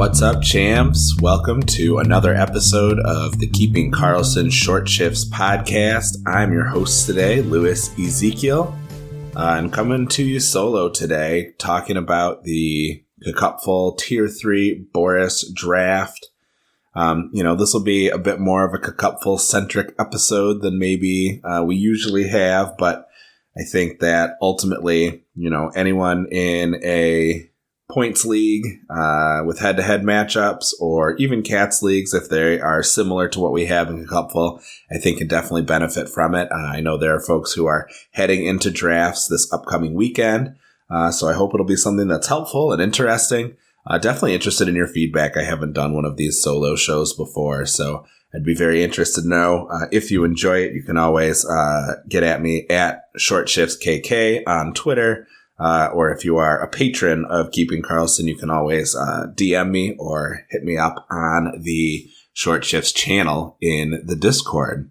What's up, champs? Welcome to another episode of the Keeping Karlsson Short Shifts podcast. I'm your host today, Louis Ezekiel. I'm coming to you solo today, talking about the KKUPFL Tier 3 Boras draft. This will be a bit more of a KKUPFL-centric episode than maybe we usually have, but I think that ultimately, anyone in a points league with head-to-head matchups, or even Cats leagues, if they are similar to what we have in KKUPFL, I think can definitely benefit from it. I know there are folks who are heading into drafts this upcoming weekend, so I hope it'll be something that's helpful and interesting. Definitely interested in your feedback. I haven't done one of these solo shows before, so I'd be very interested to know. If you enjoy it, you can always get at me at ShortShiftsKK on Twitter. Or if you are a patron of Keeping Karlsson, you can always DM me or hit me up on the Short Shifts channel in the Discord.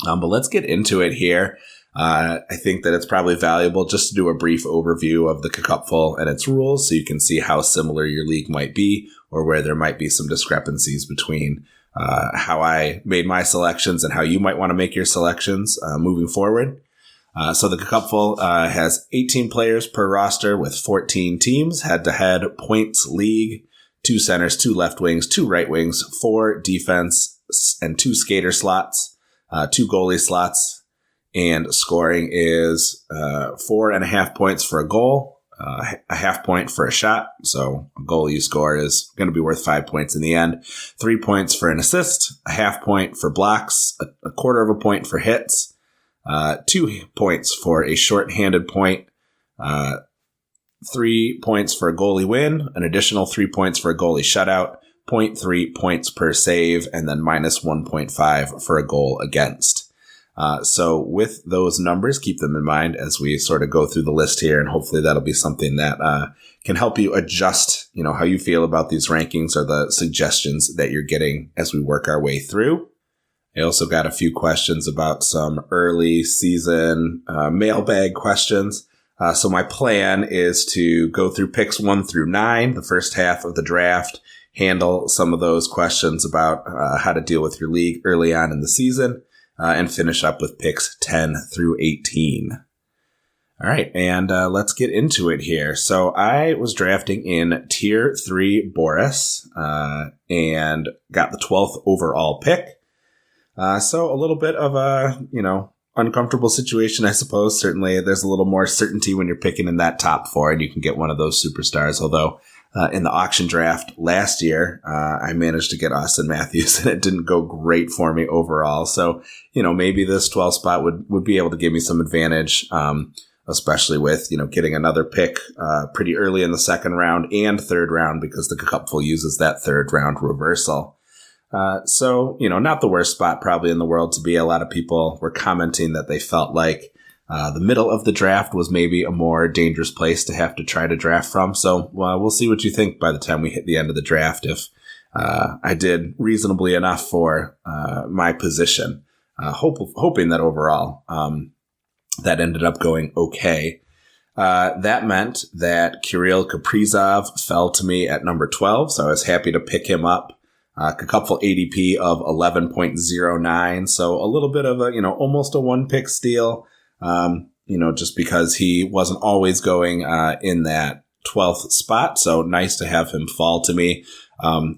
But let's get into it here. I think that it's probably valuable just to do a brief overview of the KKUPFL and its rules so you can see how similar your league might be or where there might be some discrepancies between how I made my selections and how you might want to make your selections moving forward. So the KKUPFL has 18 players per roster with 14 teams, head-to-head points league, 2 centers, 2 left wings, 2 right wings, 4 defense, and 2 skater slots, 2 goalie slots, and scoring is 4.5 points for a goal, a half point for a shot. So a goal you score is going to be worth 5 points in the end. 3 points for an assist, a half point for blocks, a quarter of a point for hits. 2 points for a short-handed point, 3 points for a goalie win, an additional 3 points for a goalie shutout, 0.3 points per save, and then minus 1.5 for a goal against. So with those numbers, keep them in mind as we sort of go through the list here, and hopefully that'll be something that can help you adjust, how you feel about these rankings or the suggestions that you're getting as we work our way through. I also got a few questions about some early season mailbag questions. So my plan is to go through picks 1 through 9, the first half of the draft, handle some of those questions about how to deal with your league early on in the season, and finish up with picks 10 through 18. All right, and let's get into it here. So I was drafting in Tier 3 Boras and got the 12th overall pick. So a little bit of a, uncomfortable situation, I suppose. Certainly there's a little more certainty when you're picking in that top 4 and you can get one of those superstars. Although in the auction draft last year, I managed to get Austin Matthews and it didn't go great for me overall. So, maybe this 12th spot would be able to give me some advantage, especially with, getting another pick pretty early in the second round and third round because the KKUPFL uses that third round reversal. So, not the worst spot probably in the world to be. A lot of people were commenting that they felt like the middle of the draft was maybe a more dangerous place to have to try to draft from. So we'll see what you think by the time we hit the end of the draft if I did reasonably enough for my position. Hoping that overall that ended up going okay. That meant that Kirill Kaprizov fell to me at number 12, so I was happy to pick him up. KKUPFL ADP of 11.09. So a little bit of a, almost a 1-pick steal, just because he wasn't always going in that 12th spot. So nice to have him fall to me.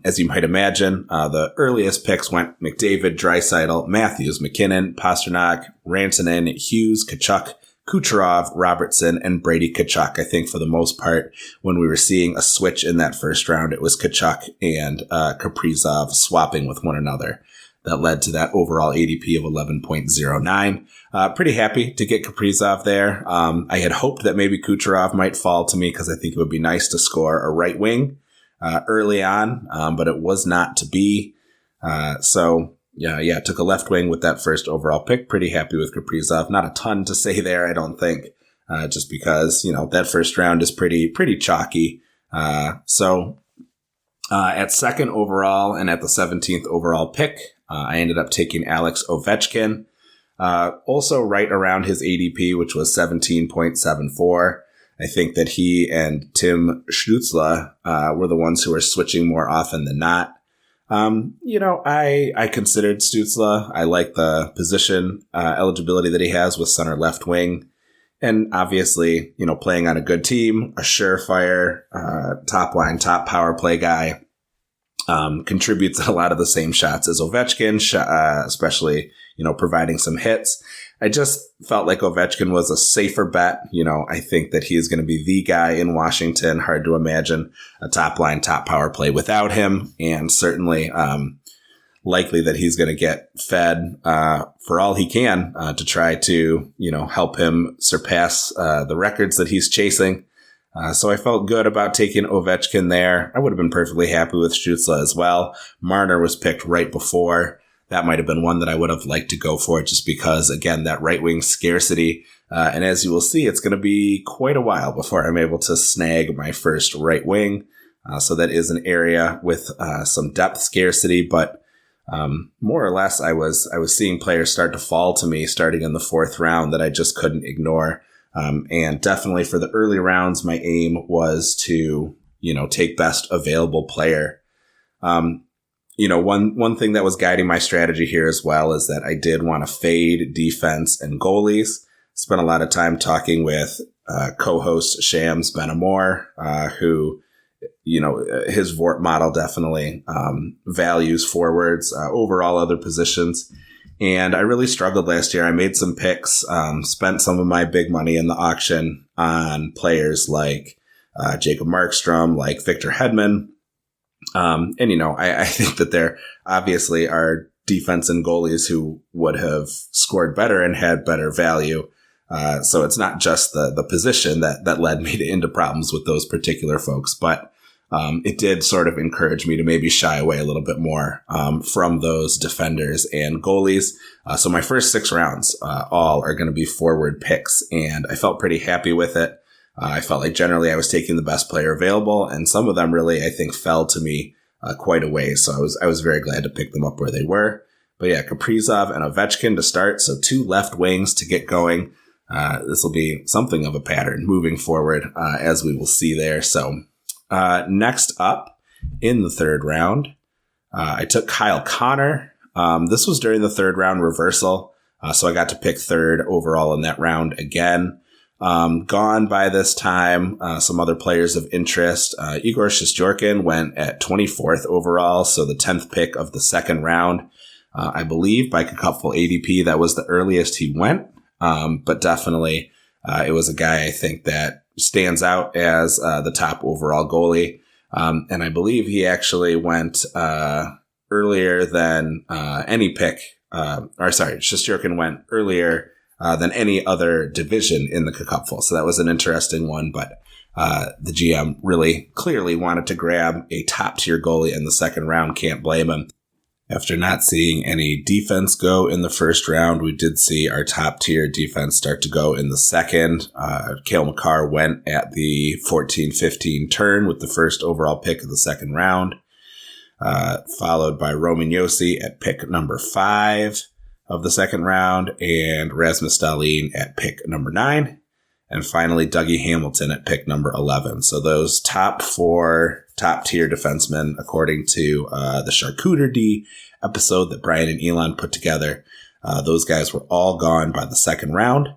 As you might imagine, the earliest picks went McDavid, Draisaitl, Matthews, McKinnon, Pasternak, Rantanen, Hughes, Tkachuk, Kucherov, Robertson, and Brady Tkachuk. I think for the most part, when we were seeing a switch in that first round, it was Tkachuk and Kaprizov swapping with one another. That led to that overall ADP of 11.09. Pretty happy to get Kaprizov there. I had hoped that maybe Kucherov might fall to me because I think it would be nice to score a right wing early on, but it was not to be. Yeah, took a left wing with that first overall pick. Pretty happy with Kaprizov. Not a ton to say there, I don't think, just because, that first round is pretty chalky. So at second overall and at the 17th overall pick, I ended up taking Alex Ovechkin, also right around his ADP, which was 17.74. I think that he and Tim Stützle were the ones who were switching more often than not. I considered Stützle. I like the position eligibility that he has with center left wing. And obviously, playing on a good team, a surefire top line, top power play guy, contributes a lot of the same shots as Ovechkin, especially, providing some hits. I just felt like Ovechkin was a safer bet. I think that he is going to be the guy in Washington. Hard to imagine a top line, top power play without him. And certainly likely that he's going to get fed for all he can to try to, help him surpass the records that he's chasing. So I felt good about taking Ovechkin there. I would have been perfectly happy with Stützle as well. Marner was picked right before. That might have been one that I would have liked to go for just because, again, that right wing scarcity. And as you will see, it's going to be quite a while before I'm able to snag my first right wing. So that is an area with some depth scarcity, but more or less I was seeing players start to fall to me starting in the fourth round that I just couldn't ignore. And definitely for the early rounds, my aim was to, take best available player. One thing that was guiding my strategy here as well is that I did want to fade defense and goalies. Spent a lot of time talking with co-host Shams Benamor, who, his Vort model definitely values forwards over all other positions. And I really struggled last year. I made some picks, spent some of my big money in the auction on players like Jacob Markstrom, like Victor Hedman. I think that there obviously are defense and goalies who would have scored better and had better value. So it's not just the position that led me into problems with those particular folks, but it did sort of encourage me to maybe shy away a little bit more from those defenders and goalies. So my first 6 rounds all are going to be forward picks, and I felt pretty happy with it. I felt like generally I was taking the best player available, and some of them really, I think, fell to me quite a way. So I was very glad to pick them up where they were. But yeah, Kaprizov and Ovechkin to start. So 2 left wings to get going. This will be something of a pattern moving forward, as we will see there. So next up in the third round, I took Kyle Connor. This was during the third round reversal. So I got to pick third overall in that round again. Gone by this time, some other players of interest. Igor Shesterkin went at 24th overall, so the 10th pick of the second round. I believe by KKUPFL ADP, that was the earliest he went. But definitely, it was a guy I think that stands out as the top overall goalie. And I believe he actually went earlier than any pick. Shesterkin went earlier than any other division in the KKUPFL. So that was an interesting one, but the GM really clearly wanted to grab a top-tier goalie in the second round. Can't blame him. After not seeing any defense go in the first round, we did see our top-tier defense start to go in the second. Cale Makar went at the 14-15 turn with the first overall pick of the second round, followed by Roman Josi at pick number 5 of the second round, and Rasmus Dahlin at pick number 9, and finally Dougie Hamilton at pick number 11. So those top 4 top-tier defensemen, according to the Charcuterie D episode that Brian and Elon put together, those guys were all gone by the second round.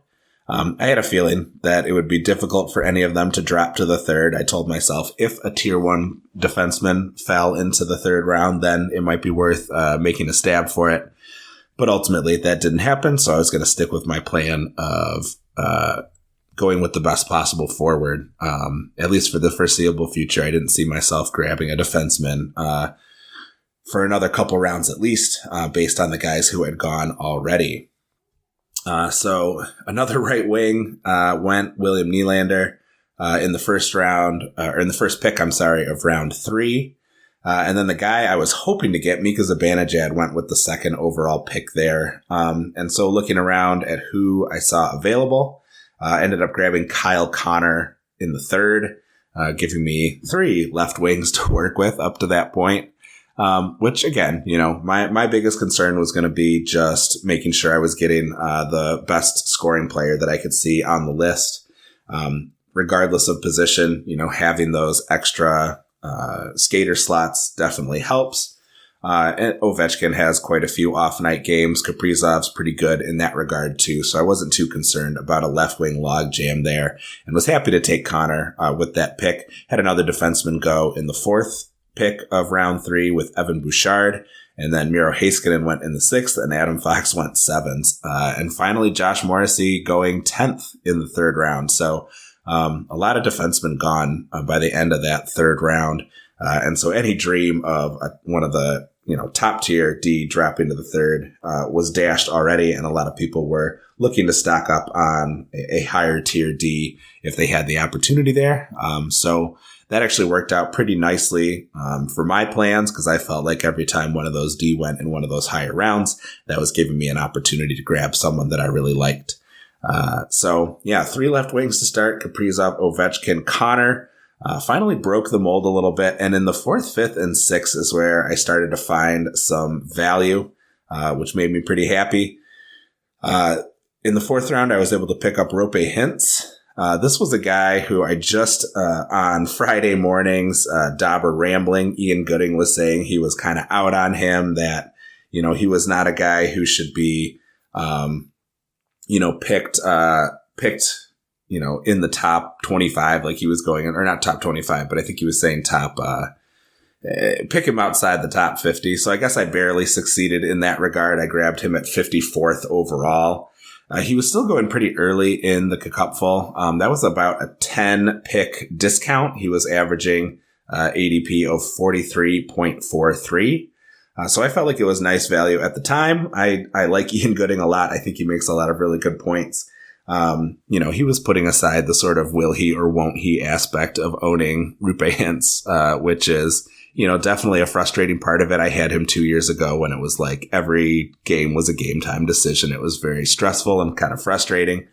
I had a feeling that it would be difficult for any of them to drop to the third. I told myself if a tier 1 defenseman fell into the third round, then it might be worth making a stab for it. But ultimately, that didn't happen, so I was going to stick with my plan of going with the best possible forward. At least for the foreseeable future, I didn't see myself grabbing a defenseman for another couple rounds at least, based on the guys who had gone already. So another right wing went William Nylander in the first round, or in the first pick, of round 3. And then the guy I was hoping to get, Mika Zibanejad, went with the second overall pick there. And so looking around at who I saw available, ended up grabbing Kyle Connor in the third, giving me 3 left wings to work with up to that point. Which again, my biggest concern was going to be just making sure I was getting the best scoring player that I could see on the list. regardless of position, having those extra skater slots definitely helps. And Ovechkin has quite a few off-night games. Kaprizov's pretty good in that regard, too. So I wasn't too concerned about a left-wing log jam there and was happy to take Connor with that pick. Had another defenseman go in the 4th pick of round 3 with Evan Bouchard. And then Miro Heiskanen went in the 6th and Adam Fox went 7th. And finally, Josh Morrissey going 10th in the 3rd round. So a lot of defensemen gone by the end of that 3rd round. And so any dream of one of the, top tier D dropping to the 3rd was dashed already. And a lot of people were looking to stock up on a higher tier D if they had the opportunity there. So that actually worked out pretty nicely for my plans because I felt like every time one of those D went in one of those higher rounds, that was giving me an opportunity to grab someone that I really liked. So 3 left wings to start: Kaprizov, Ovechkin, Connor. Finally broke the mold a little bit. And in the 4th, 5th, and 6th is where I started to find some value, which made me pretty happy. In the 4th round, I was able to pick up Roope Hintz. This was a guy who I just, on Friday mornings, Dobber Rambling, Ian Gooding was saying he was kind of out on him, that, he was not a guy who should be, picked, in the top 25, like he was going in, or not top 25, but I think he was saying top, pick him outside the top 50. So I guess I barely succeeded in that regard. I grabbed him at 54th overall. He was still going pretty early in the KKUPFL. That was about a 10 pick discount. He was averaging ADP of 43.43. So I felt like it was nice value at the time. I like Ian Gooding a lot. I think he makes a lot of really good points. He was putting aside the sort of will he or won't he aspect of owning Roope Hintz, which is, definitely a frustrating part of it. I had him 2 years ago when it was like every game was a game time decision. It was very stressful and kind of frustrating.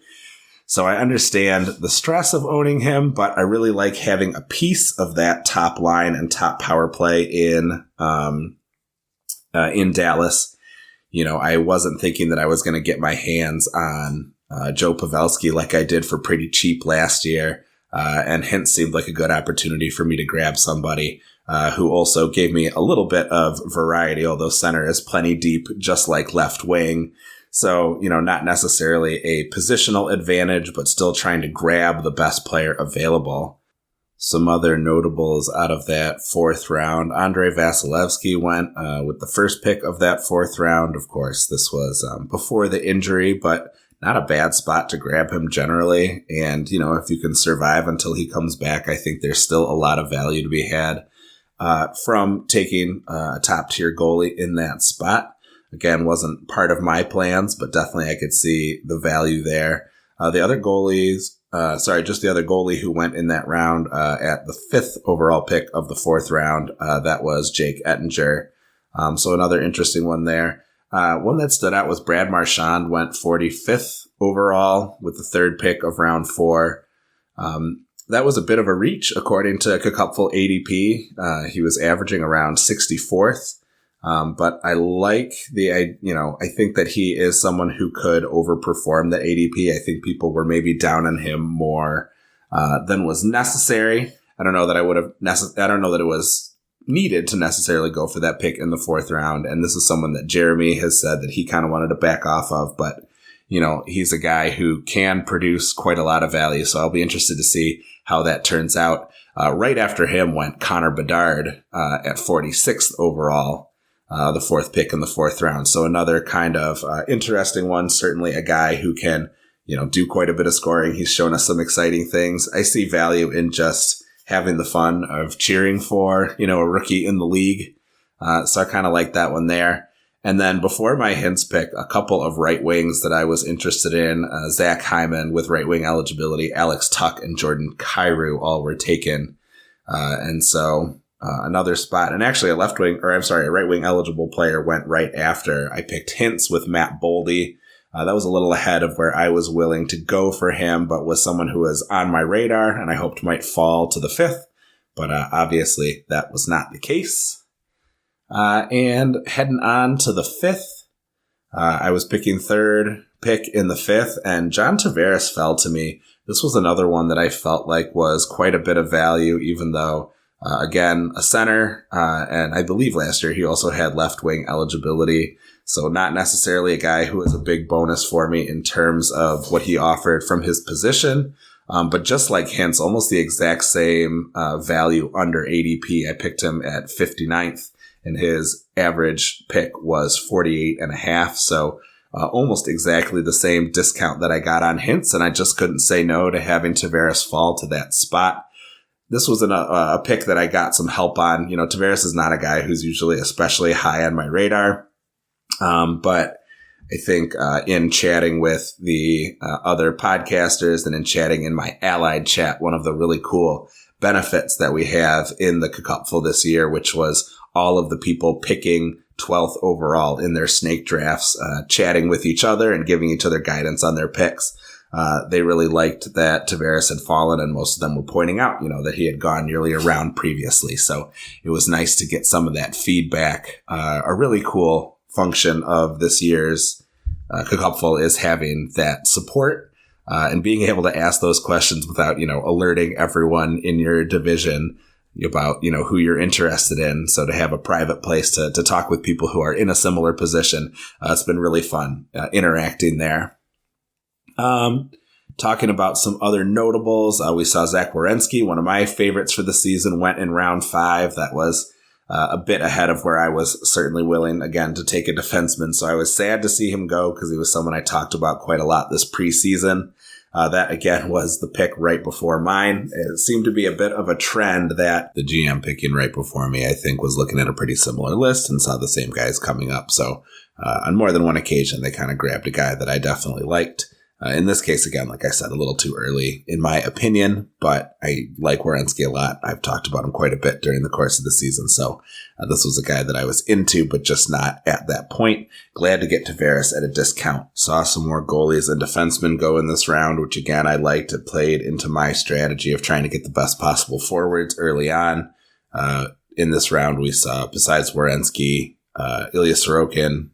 So I understand the stress of owning him, but I really like having a piece of that top line and top power play in Dallas. I wasn't thinking that I was going to get my hands on Joe Pavelski like I did for pretty cheap last year. And Hintz seemed like a good opportunity for me to grab somebody who also gave me a little bit of variety, although center is plenty deep, just like left wing. So, not necessarily a positional advantage, but still trying to grab the best player available. Some other notables out of that 4th round: Andrei Vasilevsky went with the first pick of that 4th round. Of course, this was before the injury, but not a bad spot to grab him generally. And, if you can survive until he comes back, I think there's still a lot of value to be had from taking a top tier goalie in that spot. Again, wasn't part of my plans, but definitely I could see the value there. The other goalie who went in that round at the 5th overall pick of the 4th round, that was Jake Ettinger. So another interesting one there. One that stood out was Brad Marchand went 45th overall with the 3rd pick of round 4. That was a bit of a reach according to KKUPFL ADP. He was averaging around 64th. But I like I think that he is someone who could overperform the ADP. I think people were maybe down on him more than was necessary. I don't know that it was needed to necessarily go for that pick in the 4th round. And this is someone that Jeremy has said that he kind of wanted to back off of, but he's a guy who can produce quite a lot of value. So I'll be interested to see how that turns out. Right after him went Connor Bedard at 46th overall. The 4th pick in the 4th round. So another kind of interesting one. Certainly a guy who can, do quite a bit of scoring. He's shown us some exciting things. I see value in just having the fun of cheering for, a rookie in the league. So I kind of like that one there. And then before my Hintz pick, a couple of right wings that I was interested in, Zach Hyman with right wing eligibility, Alex Tuck and Jordan Kyrou all were taken. And so another spot, and actually a right wing eligible player went right after. I picked Hintz with Matt Boldy. That was a little ahead of where I was willing to go for him, but was someone who was on my radar and I hoped might fall to the 5th. But obviously that was not the case. And heading on to the 5th, I was picking 3rd pick in the 5th, and John Tavares fell to me this was another one that I felt like was quite a bit of value, even though, again, a center, and I believe last year he also had left wing eligibility. So not necessarily a guy who was a big bonus for me in terms of what he offered from his position. But just like Hintz, almost the exact same value under ADP. I picked him at 59th, and his average pick was 48.5. So almost exactly the same discount that I got on Hintz, and I just couldn't say no to having Tavares fall to that spot. This was a pick that I got some help on. Tavares is not a guy who's usually especially high on my radar. But I think in chatting with the other podcasters and in chatting in my allied chat, one of the really cool benefits that we have in the KKUPFL this year, which was all of the people picking 12th overall in their snake drafts, chatting with each other and giving each other guidance on their picks. They really liked that Tavares had fallen, and most of them were pointing out, that he had gone nearly a round previously. So it was nice to get some of that feedback. A really cool function of this year's KKUPFL is having that support and being able to ask those questions without, alerting everyone in your division about, who you're interested in. So to have a private place to talk with people who are in a similar position, it's been really fun interacting there. Talking about some other notables, we saw Zach Werenski, one of my favorites for the season, went in round 5. That was a bit ahead of where I was certainly willing, again, to take a defenseman. So I was sad to see him go because he was someone I talked about quite a lot this preseason. That, again, was the pick right before mine. It seemed to be a bit of a trend that the GM picking right before me, I think, was looking at a pretty similar list and saw the same guys coming up. So on more than one occasion, they kind of grabbed a guy that I definitely liked. In this case, again, like I said, a little too early in my opinion, but I like Werenski a lot. I've talked about him quite a bit during the course of the season. So this was a guy that I was into, but just not at that point. Glad to get Tavares at a discount. Saw some more goalies and defensemen go in this round, which again, I liked. It played into my strategy of trying to get the best possible forwards early on. In this round, we saw, besides Werenski, Ilya Sorokin,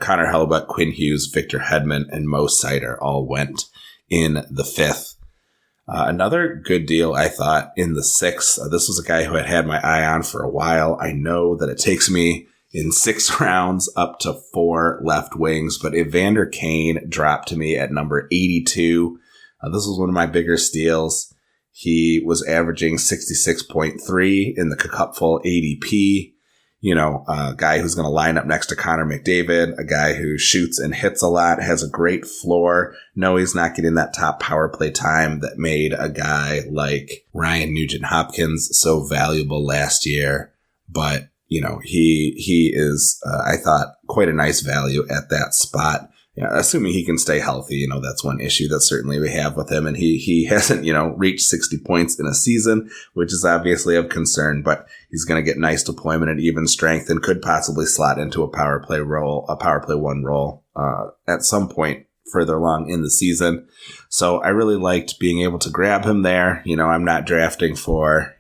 Connor Hellebuyck, Quinn Hughes, Victor Hedman, and Mo Seider all went in the 5th. Another good deal, I thought, in the 6th. This was a guy who I had my eye on for a while. I know that it takes me in 6 rounds up to 4 left wings, but Evander Kane dropped to me at number 82. This was one of my bigger steals. He was averaging 66.3 in the KKUPFL ADP. A guy who's going to line up next to Connor McDavid, a guy who shoots and hits a lot, has a great floor. No, he's not getting that top power play time that made a guy like Ryan Nugent-Hopkins so valuable last year. But, he is, I thought, quite a nice value at that spot. Assuming he can stay healthy, that's one issue that certainly we have with him. And he hasn't, reached 60 points in a season, which is obviously of concern, but he's going to get nice deployment at even strength and could possibly slot into a power play 1 role, at some point further along in the season. So I really liked being able to grab him there. I'm not drafting for,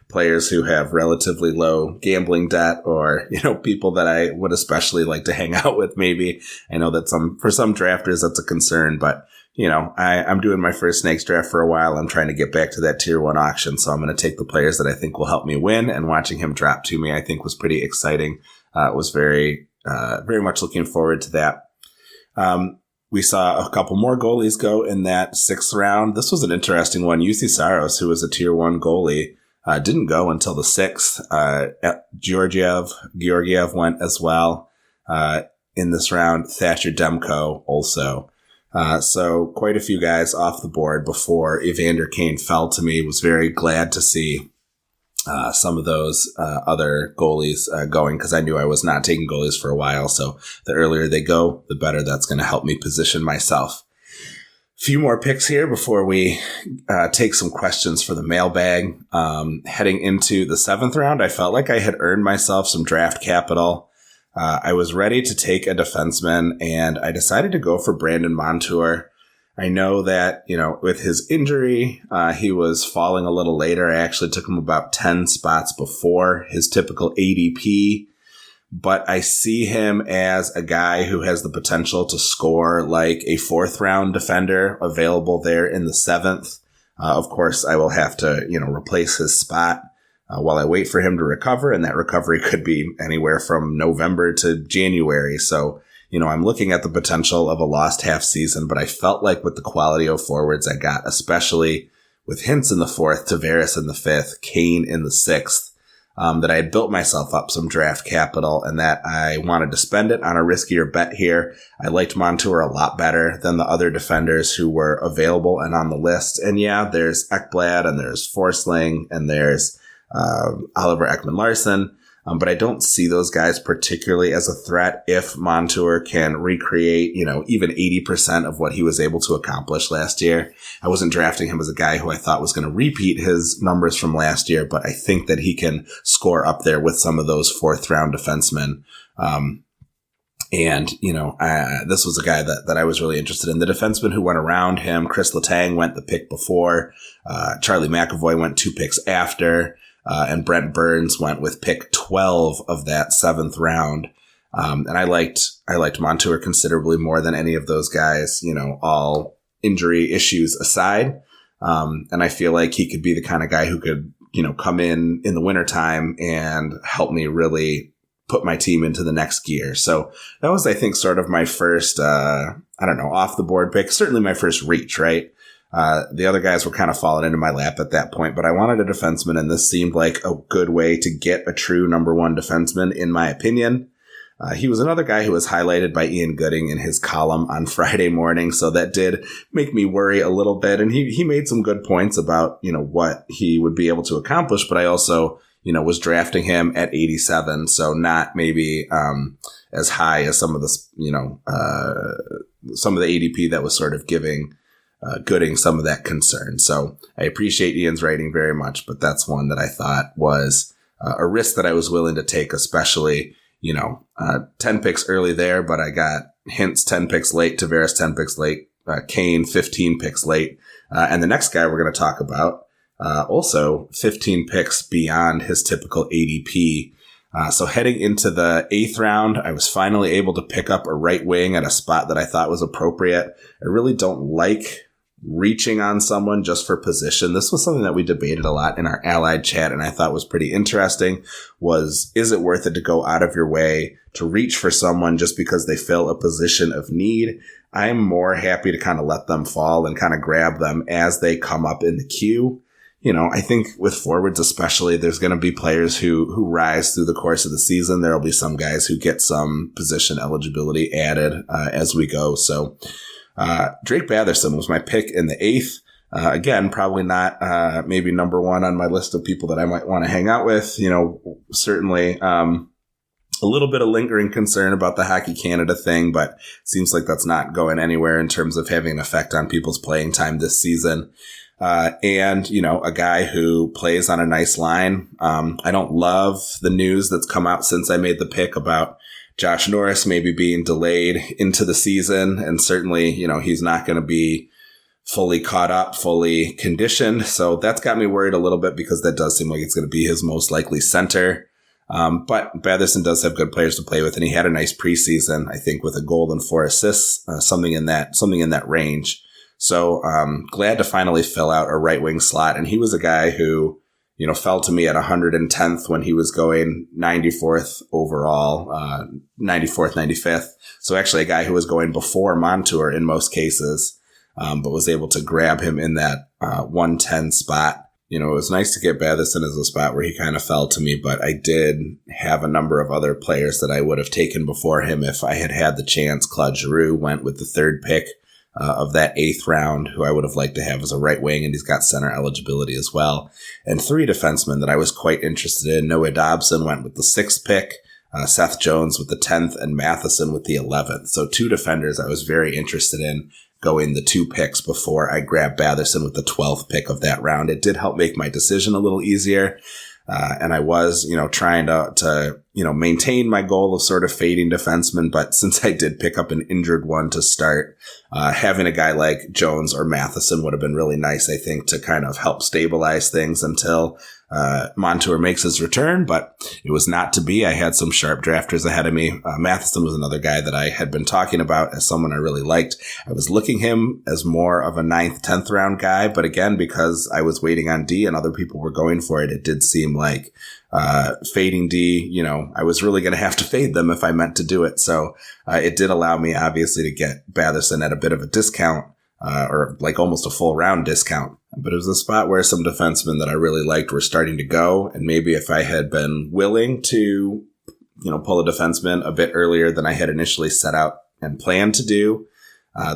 players who have relatively low gambling debt or, people that I would especially like to hang out with maybe. I know that for some drafters, that's a concern, but, I'm doing my first Snakes draft for a while. I'm trying to get back to that tier 1 auction. So I'm going to take the players that I think will help me win, and watching him drop to me, I think was pretty exciting. It was very much looking forward to that. We saw a couple more goalies go in that 6th round. This was an interesting one. UC Saros, who was a tier 1 goalie, didn't go until the 6th. Georgiev went as well in this round. Thatcher Demko also. So quite a few guys off the board before Evander Kane fell to me. Was very glad to see some of those other goalies going, because I knew I was not taking goalies for a while. So the earlier they go, the better that's going to help me position myself. Few more picks here before we take some questions for the mailbag. Heading into the 7th round, I felt like I had earned myself some draft capital. I was ready to take a defenseman, and I decided to go for Brandon Montour. I know that, with his injury, he was falling a little later. I actually took him about 10 spots before his typical ADP. but I see him as a guy who has the potential to score like a 4th round defender available there in the 7th. Of course, I will have to, replace his spot while I wait for him to recover, and that recovery could be anywhere from November to January. So, I'm looking at the potential of a lost half season, but I felt like with the quality of forwards I got, especially with Hintz in the 4th, Tavares in the 5th, Kane in the 6th, that I had built myself up some draft capital and that I wanted to spend it on a riskier bet here. I liked Montour a lot better than the other defenders who were available and on the list. And yeah, there's Ekblad and there's Forsling and there's Oliver Ekman-Larsson. But I don't see those guys particularly as a threat if Montour can recreate, even 80% of what he was able to accomplish last year. I wasn't drafting him as a guy who I thought was going to repeat his numbers from last year, but I think that he can score up there with some of those 4th round defensemen. This was a guy that I was really interested in. The defenseman who went around him, Chris Letang went the pick before, Charlie McAvoy went 2 picks after. And Brent Burns went with pick 12 of that 7th round. And I liked Montour considerably more than any of those guys, all injury issues aside. And I feel like he could be the kind of guy who could, come in the wintertime and help me really put my team into the next gear. So that was, I think, sort of my first, off the board pick, certainly my first reach, right? The other guys were kind of falling into my lap at that point, but I wanted a defenseman, and this seemed like a good way to get a true number 1 defenseman, in my opinion. He was another guy who was highlighted by Ian Gooding in his column on Friday morning, so that did make me worry a little bit, and he made some good points about, what he would be able to accomplish, but I also, was drafting him at 87, so not maybe as high as some of the, some of the ADP that was sort of giving Gooding some of that concern. So I appreciate Ian's writing very much, but that's one that I thought was a risk that I was willing to take, especially, 10 picks early there, but I got Hintz 10 picks late, Tavares 10 picks late, Kane 15 picks late. And the next guy we're going to talk about, also 15 picks beyond his typical ADP. So heading into the 8th round, I was finally able to pick up a right wing at a spot that I thought was appropriate. I really don't like reaching on someone just for position. This was something that we debated a lot in our Allied chat, and I thought was pretty interesting, is it worth it to go out of your way to reach for someone just because they fill a position of need? I'm more happy to kind of let them fall and kind of grab them as they come up in the queue. I think with forwards especially, there's going to be players who rise through the course of the season. There'll be some guys who get some position eligibility added as we go. So Drake Batherson was my pick in the 8th. Again, probably not maybe number 1 on my list of people that I might want to hang out with. Certainly a little bit of lingering concern about the Hockey Canada thing, but it seems like that's not going anywhere in terms of having an effect on people's playing time this season. And a guy who plays on a nice line. I don't love the news that's come out since I made the pick about Josh Norris maybe being delayed into the season. And certainly, he's not going to be fully caught up, fully conditioned. So that's got me worried a little bit because that does seem like it's going to be his most likely center. But Batherson does have good players to play with, and he had a nice preseason, I think, with a goal and 4 assists, something in that range. So glad to finally fill out a right wing slot. And he was a guy who, fell to me at 110th when he was going 94th overall, 94th, 95th. So actually a guy who was going before Montour in most cases, but was able to grab him in that 110 spot. It was nice to get Batherson as a spot where he kind of fell to me, but I did have a number of other players that I would have taken before him if I had had the chance. Claude Giroux went with the 3rd pick of that 8th round, who I would have liked to have as a right wing, and he's got center eligibility as well. And 3 defensemen that I was quite interested in. Noah Dobson went with the 6th pick, Seth Jones with the 10th, and Matheson with the 11th. So 2 defenders I was very interested in going the 2 picks before I grabbed Batherson with the 12th pick of that round. It did help make my decision a little easier. And I was, trying to maintain my goal of sort of fading defensemen. But since I did pick up an injured one to start, having a guy like Jones or Matheson would have been really nice, I think, to kind of help stabilize things until Montour makes his return. But it was not to be. I had some sharp drafters ahead of me. Matheson was another guy that I had been talking about as someone I really liked. I was looking him as more of a 9th, 10th round guy. But again, because I was waiting on D and other people were going for it, it did seem like fading D, I was really going to have to fade them if I meant to do it. So it did allow me, obviously, to get Batherson at a bit of a discount, or like almost a full round discount. But it was a spot where some defensemen that I really liked were starting to go. And maybe if I had been willing to, pull a defenseman a bit earlier than I had initially set out and planned to do,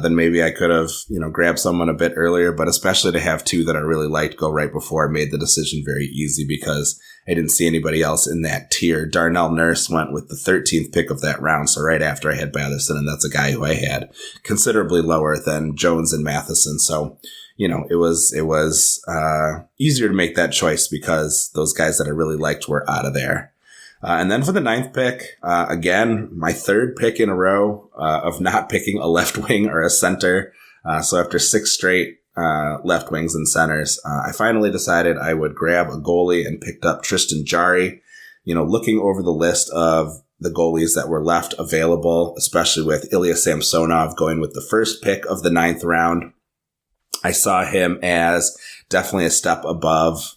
then maybe I could have, grabbed someone a bit earlier. But especially to have two that I really liked go right before made the decision very easy because I didn't see anybody else in that tier. Darnell Nurse went with the 13th pick of that round, so right after I had Batherson, and that's a guy who I had considerably lower than Jones and Matheson. So, it was easier to make that choice because those guys that I really liked were out of there. And then for the 9th pick, again, my 3rd pick in a row of not picking a left wing or a center. So after 6 straight left wings and centers, I finally decided I would grab a goalie and picked up Tristan Jarry. Looking over the list of the goalies that were left available, especially with Ilya Samsonov going with the first pick of the 9th round, I saw him as definitely a step above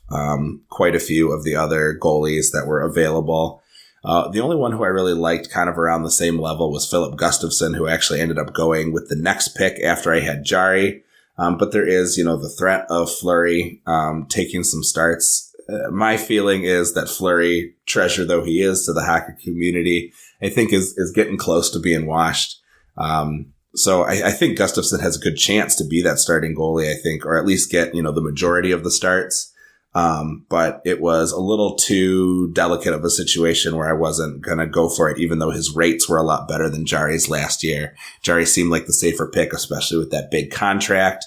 quite a few of the other goalies that were available. The only one who I really liked kind of around the same level was Philip Gustafsson, who actually ended up going with the next pick after I had Jarry. But there is, the threat of Fleury taking some starts. My feeling is that Fleury, treasure though he is to the hockey community, I think is getting close to being washed. So I think Gustafsson has a good chance to be that starting goalie, I think, or at least get, the majority of the starts. But it was a little too delicate of a situation where I wasn't going to go for it, even though his rates were a lot better than Jarry's last year. Jarry seemed like the safer pick, especially with that big contract.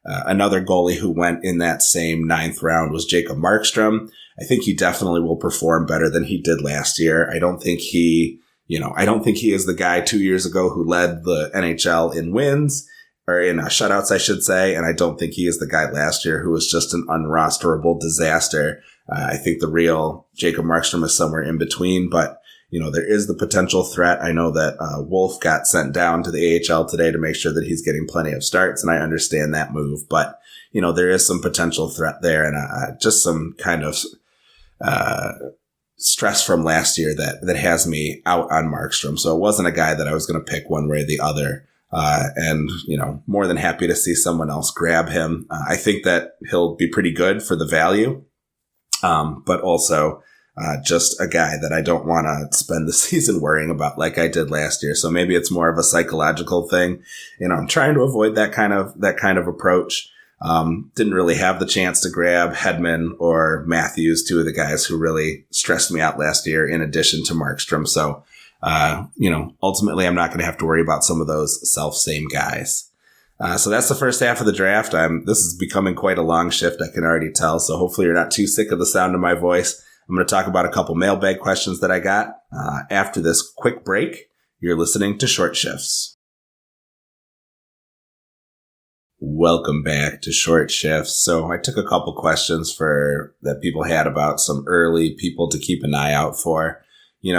Another goalie who went in that same 9th round was Jacob Markstrom. I think he definitely will perform better than he did last year. I don't think he is the guy 2 years ago who led the NHL in wins, or in shutouts, I should say. And I don't think he is the guy last year who was just an unrosterable disaster. I think the real Jacob Markstrom is somewhere in between, but there is the potential threat. I know that Wolf got sent down to the AHL today to make sure that he's getting plenty of starts, and I understand that move. But, there is some potential threat there, and just some kind of stress from last year that has me out on Markstrom. So it wasn't a guy that I was going to pick one way or the other. And more than happy to see someone else grab him. I think that he'll be pretty good for the value. But also just a guy that I don't want to spend the season worrying about like I did last year. So maybe it's more of a psychological thing. I'm trying to avoid that kind of approach. Didn't really have the chance to grab Hedman or Matthews, two of the guys who really stressed me out last year, in addition to Markstrom. So, ultimately I'm not going to have to worry about some of those same guys. So that's the first half of the draft. This is becoming quite a long shift, I can already tell. So hopefully you're not too sick of the sound of my voice. I'm going to talk about a couple mailbag questions that I got. After this quick break, you're listening to Short Shifts. Welcome back to Short Shifts. So I took a couple questions that people had about some early people to keep an eye out for.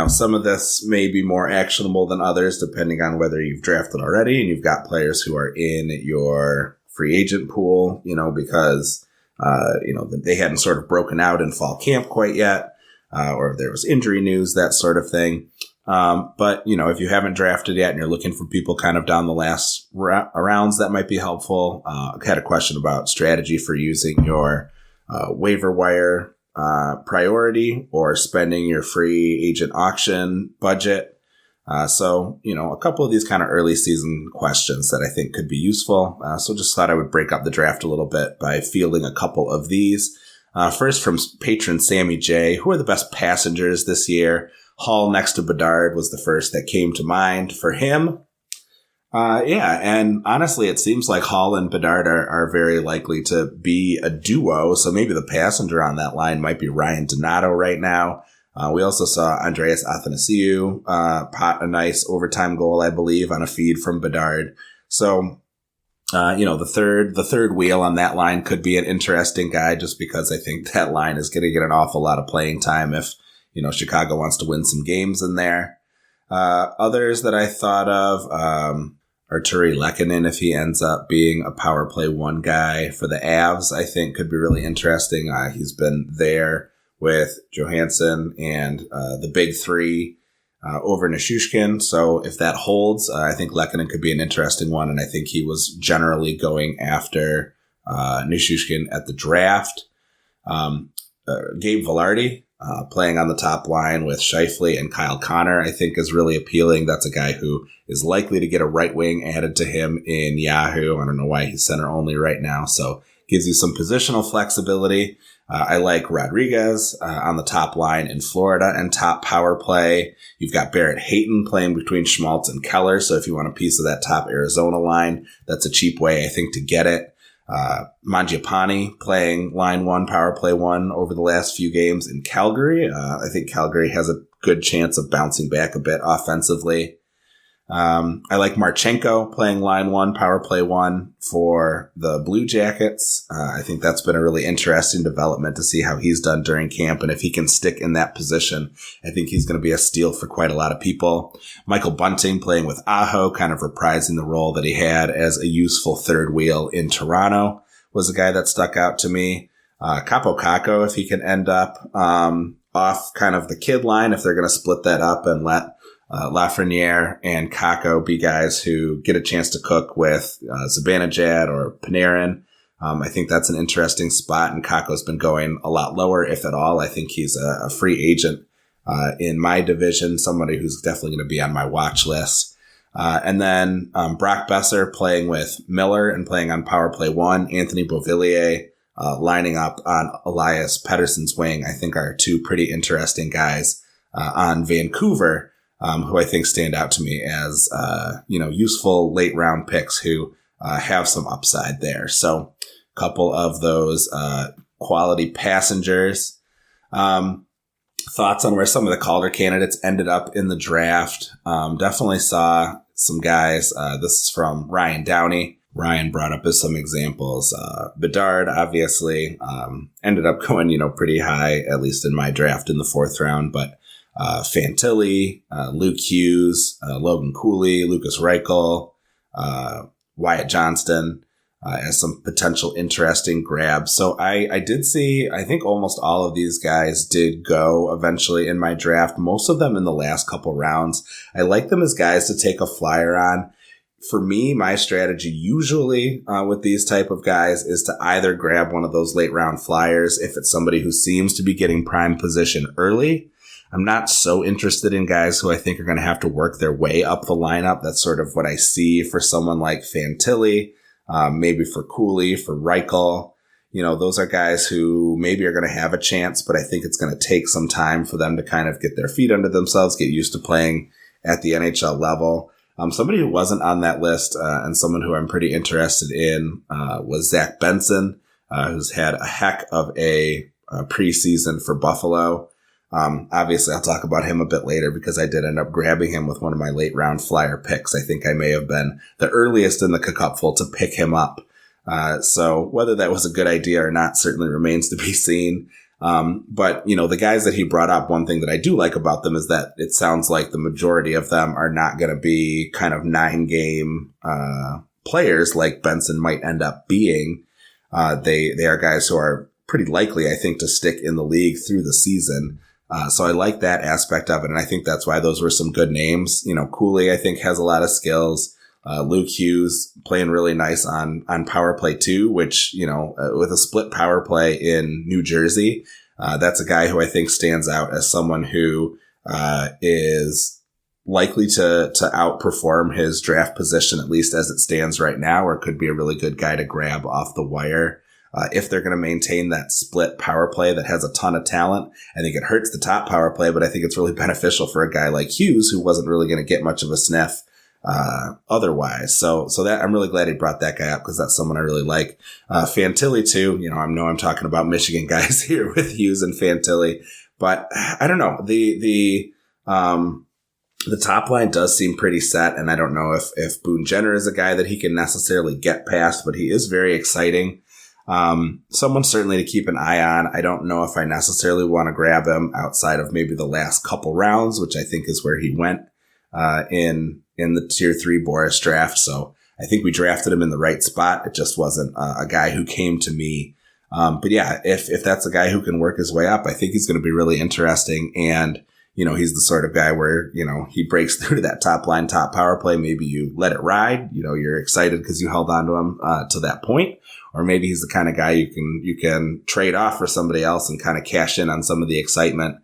Some of this may be more actionable than others, depending on whether you've drafted already and you've got players who are in your free agent pool, because, they hadn't sort of broken out in fall camp quite yet, or there was injury news, that sort of thing. But if you haven't drafted yet and you're looking for people kind of down the last rounds, that might be helpful. I had a question about strategy for using your waiver wire priority or spending your free agent auction budget. So a couple of these kind of early season questions that I think could be useful. So just thought I would break up the draft a little bit by fielding a couple of these. First from patron Sammy J. Who are the best passengers this year? Hall next to Bedard was the first that came to mind for him. And honestly, it seems like Hall and Bedard are very likely to be a duo. So maybe the passenger on that line might be Ryan Donato right now. We also saw Andreas Athanasiou pot a nice overtime goal, I believe, on a feed from Bedard. So, the third wheel on that line could be an interesting guy, just because I think that line is going to get an awful lot of playing time if, Chicago wants to win some games in there. Others that I thought of are Turi Lehkonen, if he ends up being a power play one guy for the Avs, I think could be really interesting. He's been there with Johansson and the big three over Nichushkin. So if that holds, I think Lehkonen could be an interesting one. And I think he was generally going after Nichushkin at the draft. Gabe Vilardi, playing on the top line with Scheifele and Kyle Connor, I think is really appealing. That's a guy who is likely to get a right wing added to him in Yahoo. I don't know why he's center only right now. So gives you some positional flexibility. I like Rodriguez on the top line in Florida and top power play. You've got Barrett Hayton playing between Schmaltz and Keller. So if you want a piece of that top Arizona line, that's a cheap way, I think, to get it. Mangiapane playing line one, power play one over the last few games in Calgary. I think Calgary has a good chance of bouncing back a bit offensively. I like Marchenko playing line one, power play one for the Blue Jackets. I think that's been a really interesting development to see how he's done during camp. And if he can stick in that position, I think he's going to be a steal for quite a lot of people. Michael Bunting playing with Aho, kind of reprising the role that he had as a useful third wheel in Toronto, was a guy that stuck out to me. Capo Caco, if he can end up off kind of the kid line, if they're going to split that up and let Lafreniere and Kako be guys who get a chance to cook with Zibanejad or Panarin. I think that's an interesting spot, and Kako's been going a lot lower, if at all. I think he's a free agent in my division, somebody who's definitely going to be on my watch list. And then Brock Besser playing with Miller and playing on power play one. Anthony Beauvillier lining up on Elias Pettersson's wing, I think are two pretty interesting guys on Vancouver. Who I think stand out to me as, useful late round picks who have some upside there. So a couple of those quality passengers. Thoughts on where some of the Calder candidates ended up in the draft. Definitely saw some guys. This is from Ryan Downey. Ryan brought up as some examples. Bedard, obviously, ended up going, pretty high, at least in my draft in the fourth round, but Fantilli, Luke Hughes, Logan Cooley, Lucas Reichel, Wyatt Johnston, as some potential interesting grabs. So I did see, I think almost all of these guys did go eventually in my draft, most of them in the last couple rounds. I like them as guys to take a flyer on. For me, my strategy usually with these type of guys is to either grab one of those late round flyers if it's somebody who seems to be getting prime position early. I'm not so interested in guys who I think are going to have to work their way up the lineup. That's sort of what I see for someone like Fantilli, maybe for Cooley, for Reichel. Those are guys who maybe are going to have a chance, but I think it's going to take some time for them to kind of get their feet under themselves, get used to playing at the NHL level. Somebody who wasn't on that list and someone who I'm pretty interested in was Zach Benson, who's had a heck of a preseason for Buffalo. Obviously, I'll talk about him a bit later because I did end up grabbing him with one of my late round flyer picks. I think I may have been the earliest in the KKUPFL to pick him up. So whether that was a good idea or not certainly remains to be seen. But the guys that he brought up, one thing that I do like about them is that it sounds like the majority of them are not going to be kind of 9-game players like Benson might end up being. They are guys who are pretty likely, I think, to stick in the league through the season. So I like that aspect of it. And I think that's why those were some good names. Cooley, I think, has a lot of skills. Luke Hughes playing really nice on power play too, which, with a split power play in New Jersey, that's a guy who I think stands out as someone who, is likely to outperform his draft position, at least as it stands right now, or could be a really good guy to grab off the wire. If they're going to maintain that split power play that has a ton of talent. I think it hurts the top power play, but I think it's really beneficial for a guy like Hughes, who wasn't really going to get much of a sniff otherwise. So that I'm really glad he brought that guy up because that's someone I really like. Fantilli too. I know I'm talking about Michigan guys here with Hughes and Fantilli, But I don't know. The top line does seem pretty set, and I don't know if Boone Jenner is a guy that he can necessarily get past, but he is very exciting. Someone certainly to keep an eye on. I don't know if I necessarily want to grab him outside of maybe the last couple rounds, which I think is where he went in the Tier 3 Boras draft. So I think we drafted him in the right spot. It just wasn't a guy who came to me. But yeah, if that's a guy who can work his way up, I think he's going to be really interesting. And, he's the sort of guy where, he breaks through to that top line, top power play. Maybe you let it ride. You're excited because you held on to him to that point. Or maybe he's the kind of guy you can trade off for somebody else and kind of cash in on some of the excitement,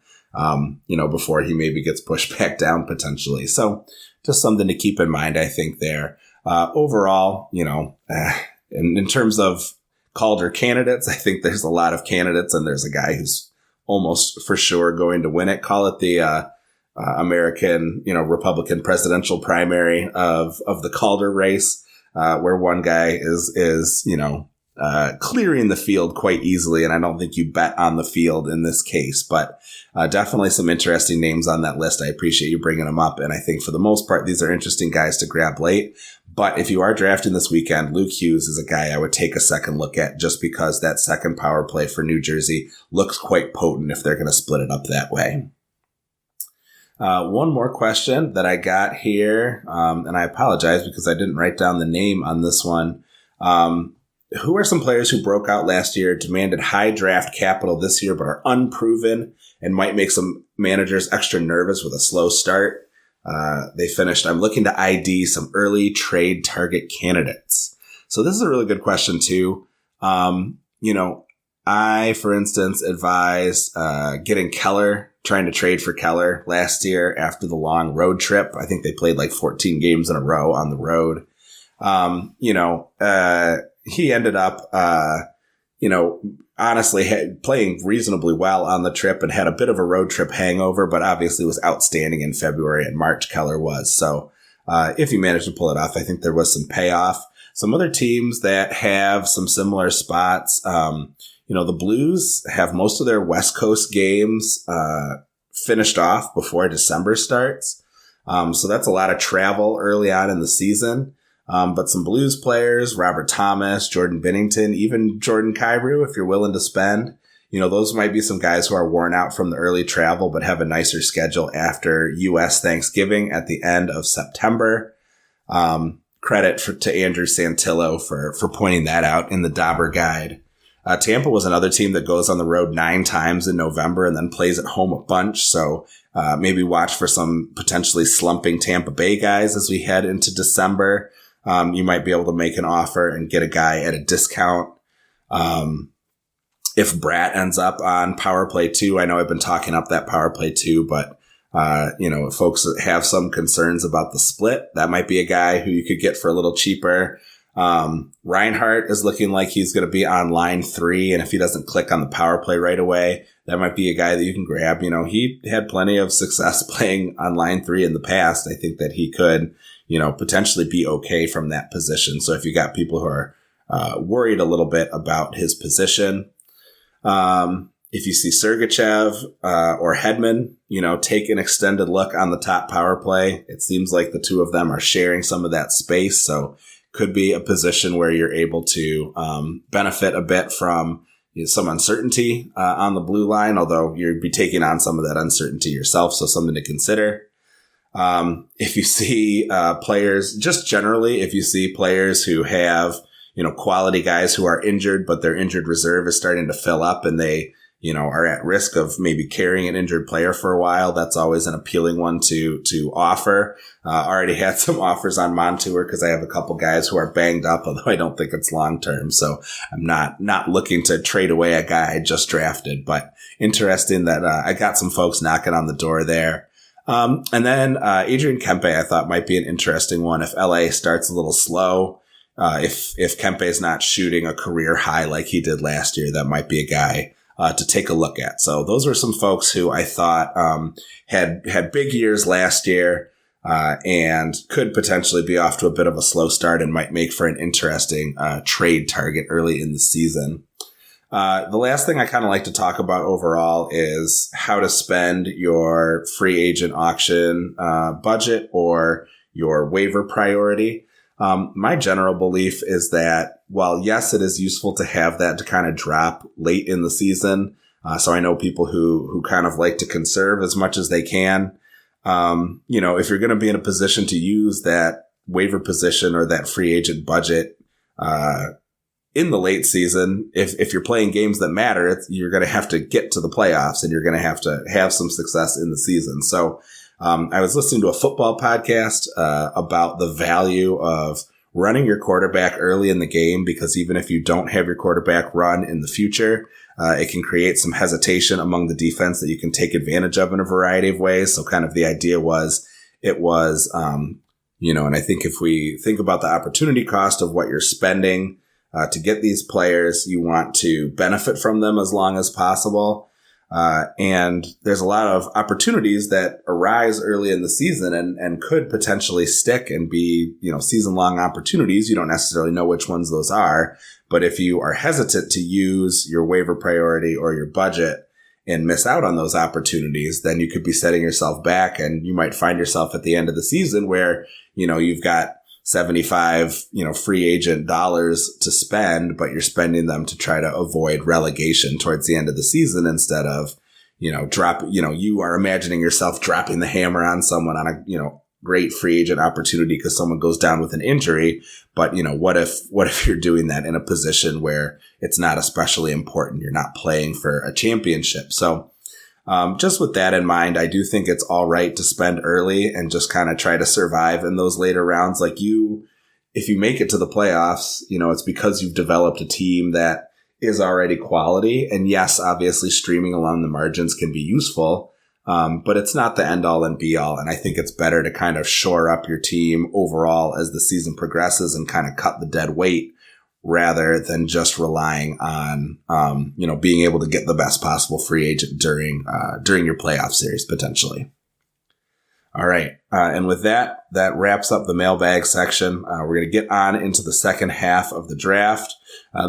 before he maybe gets pushed back down potentially. So just something to keep in mind, I think there. Overall, in terms of Calder candidates, I think there's a lot of candidates, and there's a guy who's almost for sure going to win it. Call it the American, Republican presidential primary of the Calder race, where one guy is clearing the field quite easily. And I don't think you bet on the field in this case, but definitely some interesting names on that list. I appreciate you bringing them up. And I think for the most part, these are interesting guys to grab late. But if you are drafting this weekend, Luke Hughes is a guy I would take a second look at, just because that second power play for New Jersey looks quite potent if they're going to split it up that way. One more question that I got here, and I apologize because I didn't write down the name on this one. Who are some players who broke out last year, demanded high draft capital this year, but are unproven and might make some managers extra nervous with a slow start? They finished, I'm looking to ID some early trade target candidates. So this is a really good question too. I, for instance, advised getting Keller, trying to trade for Keller last year after the long road trip. I think they played like 14 games in a row on the road. He ended up, honestly playing reasonably well on the trip and had a bit of a road trip hangover, but obviously was outstanding in February and March. Keller was. So, if he managed to pull it off, I think there was some payoff. Some other teams that have some similar spots, the Blues have most of their West Coast games, finished off before December starts. So that's a lot of travel early on in the season. But some Blues players, Robert Thomas, Jordan Binnington, even Jordan Kyrou, if you're willing to spend, those might be some guys who are worn out from the early travel, but have a nicer schedule after U.S. Thanksgiving at the end of September. Credit to Andrew Santillo for pointing that out in the Dauber Guide. Tampa was another team that goes on the road 9 times in November and then plays at home a bunch. So maybe watch for some potentially slumping Tampa Bay guys as we head into December. You might be able to make an offer and get a guy at a discount. If Bratt ends up on power play 2, I know I've been talking up that power play 2, but if folks have some concerns about the split, that might be a guy who you could get for a little cheaper. Reinhart is looking like he's going to be on line 3. And if he doesn't click on the power play right away, that might be a guy that you can grab. He had plenty of success playing on line 3 in the past. I think that he could, potentially be okay from that position. So if you got people who are worried a little bit about his position, if you see Sergachev or Hedman, take an extended look on the top power play. It seems like the two of them are sharing some of that space. So could be a position where you're able to benefit a bit from some uncertainty on the blue line, although you'd be taking on some of that uncertainty yourself. So something to consider. If you see players, just generally, if you see players who have, quality guys who are injured, but their injured reserve is starting to fill up and they, are at risk of maybe carrying an injured player for a while, that's always an appealing one to offer. Already had some offers on Montour because I have a couple guys who are banged up, although I don't think it's long term. So I'm not looking to trade away a guy I just drafted, but interesting that I got some folks knocking on the door there. And then Adrian Kempe, I thought might be an interesting one if LA starts a little slow. If Kempe is not shooting a career high like he did last year, that might be a guy to take a look at. So those were some folks who I thought had big years last year and could potentially be off to a bit of a slow start and might make for an interesting trade target early in the season. The last thing I kind of like to talk about overall is how to spend your free agent auction budget or your waiver priority. My general belief is that while, yes, it is useful to have that to kind of drop late in the season. So I know people who kind of like to conserve as much as they can. If you're going to be in a position to use that waiver position or that free agent budget, in the late season, if you're playing games that matter, you're going to have to get to the playoffs and you're going to have some success in the season. So, I was listening to a football podcast, about the value of running your quarterback early in the game, because even if you don't have your quarterback run in the future, it can create some hesitation among the defense that you can take advantage of in a variety of ways. So kind of the idea was, and I think if we think about the opportunity cost of what you're spending, to get these players, you want to benefit from them as long as possible. And there's a lot of opportunities that arise early in the season and could potentially stick and be, season long opportunities. You don't necessarily know which ones those are, but if you are hesitant to use your waiver priority or your budget and miss out on those opportunities, then you could be setting yourself back, and you might find yourself at the end of the season where, you've got 75, free agent dollars to spend, but you're spending them to try to avoid relegation towards the end of the season instead of, you are imagining yourself dropping the hammer on someone on a, great free agent opportunity because someone goes down with an injury. But, what if you're doing that in a position where it's not especially important? You're not playing for a championship. So, just with that in mind, I do think it's all right to spend early and just kind of try to survive in those later rounds. Like if you make it to the playoffs, it's because you've developed a team that is already quality. And yes, obviously streaming along the margins can be useful. But it's not the end all and be all. And I think it's better to kind of shore up your team overall as the season progresses and kind of cut the dead weight, rather than just relying on, being able to get the best possible free agent during your playoff series, potentially. All right. And with that wraps up the mailbag section. We're going to get on into the second half of the draft.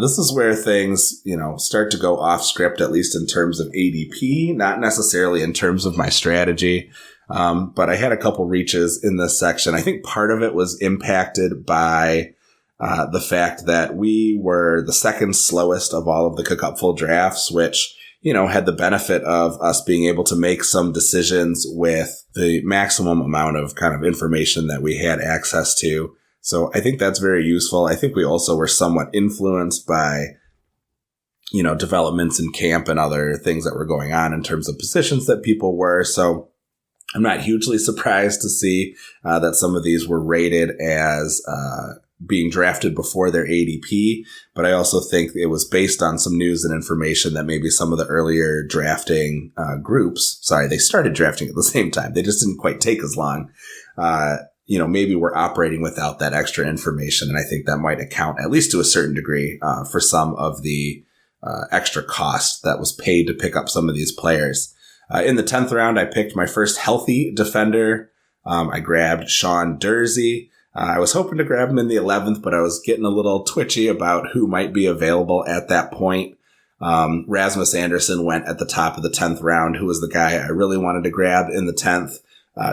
This is where things, start to go off script, at least in terms of ADP, not necessarily in terms of my strategy. But I had a couple reaches in this section. I think part of it was impacted by the fact that we were the second slowest of all of the KKUPFL drafts, which, had the benefit of us being able to make some decisions with the maximum amount of kind of information that we had access to. So I think that's very useful. I think we also were somewhat influenced by, developments in camp and other things that were going on in terms of positions that people were. So I'm not hugely surprised to see that some of these were rated as being drafted before their ADP, but I also think it was based on some news and information that maybe some of the earlier drafting groups, they started drafting at the same time. They just didn't quite take as long. Maybe we're operating without that extra information, and I think that might account, at least to a certain degree, for some of the extra cost that was paid to pick up some of these players. In the 10th round, I picked my first healthy defender. I grabbed Sean Dursey. I was hoping to grab him in the 11th, but I was getting a little twitchy about who might be available at that point. Rasmus Anderson went at the top of the 10th round, who was the guy I really wanted to grab in the 10th.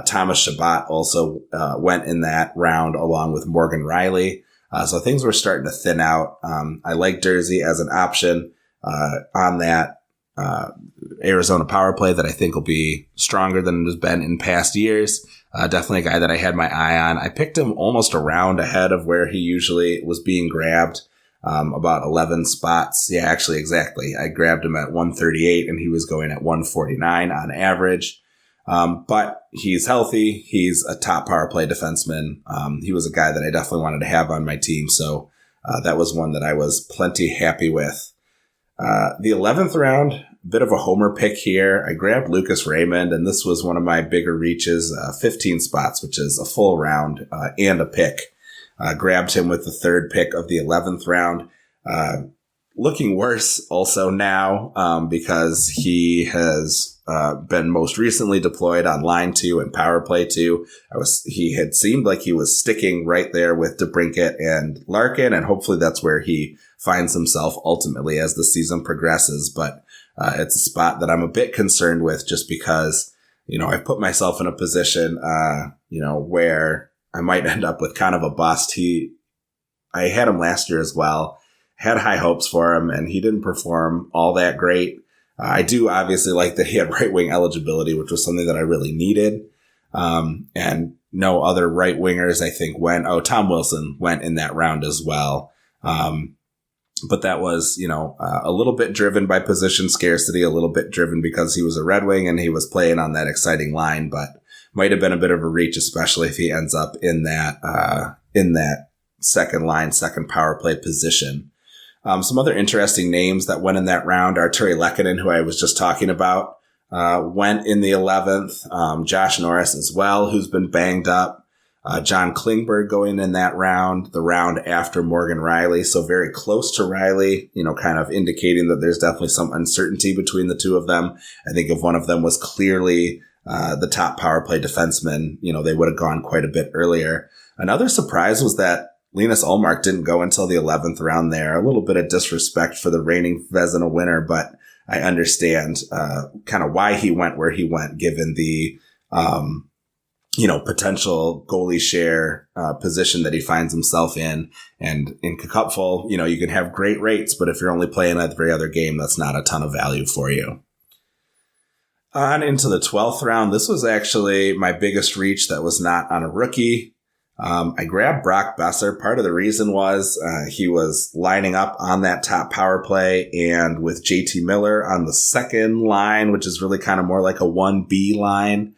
Thomas Shabbat also went in that round along with Morgan Riley. So things were starting to thin out. I like Dursey as an option on that Arizona power play that I think will be stronger than it has been in past years. Definitely a guy that I had my eye on. I picked him almost a round ahead of where he usually was being grabbed, about 11 spots. Yeah, actually, exactly. I grabbed him at 138 and he was going at 149 on average. But he's healthy. He's a top power play defenseman. He was a guy that I definitely wanted to have on my team. So that was one that I was plenty happy with. The 11th round, bit of a homer pick here. I grabbed Lucas Raymond, and this was one of my bigger reaches, 15 spots, which is a full round and a pick. Grabbed him with the third pick of the 11th round. Looking worse also now because he has been most recently deployed on line 2 and power play 2. He had seemed like he was sticking right there with DeBrincat and Larkin, and hopefully that's where he finds himself ultimately as the season progresses. But it's a spot that I'm a bit concerned with just because, I've put myself in a position, where I might end up with kind of a bust. I had him last year as well, had high hopes for him, and he didn't perform all that great. I do obviously like that he had right wing eligibility, which was something that I really needed. And no other right wingers, I think, Tom Wilson went in that round as well. But that was, a little bit driven by position scarcity, a little bit driven because he was a Red Wing and he was playing on that exciting line, but might have been a bit of a reach, especially if he ends up in that second line, second power play position. Some other interesting names that went in that round are Terry Lehkonen, who I was just talking about, went in the 11th. Josh Norris as well, who's been banged up. John Klingberg going in that round, the round after Morgan Rielly. So very close to Rielly, kind of indicating that there's definitely some uncertainty between the two of them. I think if one of them was clearly the top power play defenseman, they would have gone quite a bit earlier. Another surprise was that Linus Ullmark didn't go until the 11th round there. A little bit of disrespect for the reigning Vezina winner, but I understand kind of why he went where he went, given the potential goalie share position that he finds himself in. And in KKUPFL, you can have great rates, but if you're only playing every other game, that's not a ton of value for you. On into the 12th round, this was actually my biggest reach that was not on a rookie. I grabbed Brock Besser. Part of the reason was he was lining up on that top power play and with JT Miller on the second line, which is really kind of more like a 1B line.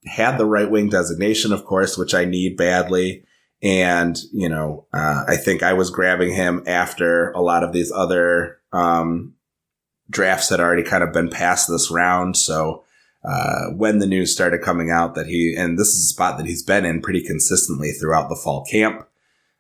Had the right wing designation, of course, which I need badly. And, I think I was grabbing him after a lot of these other drafts had already kind of been past this round. So when the news started coming out that and this is a spot that he's been in pretty consistently throughout the fall camp,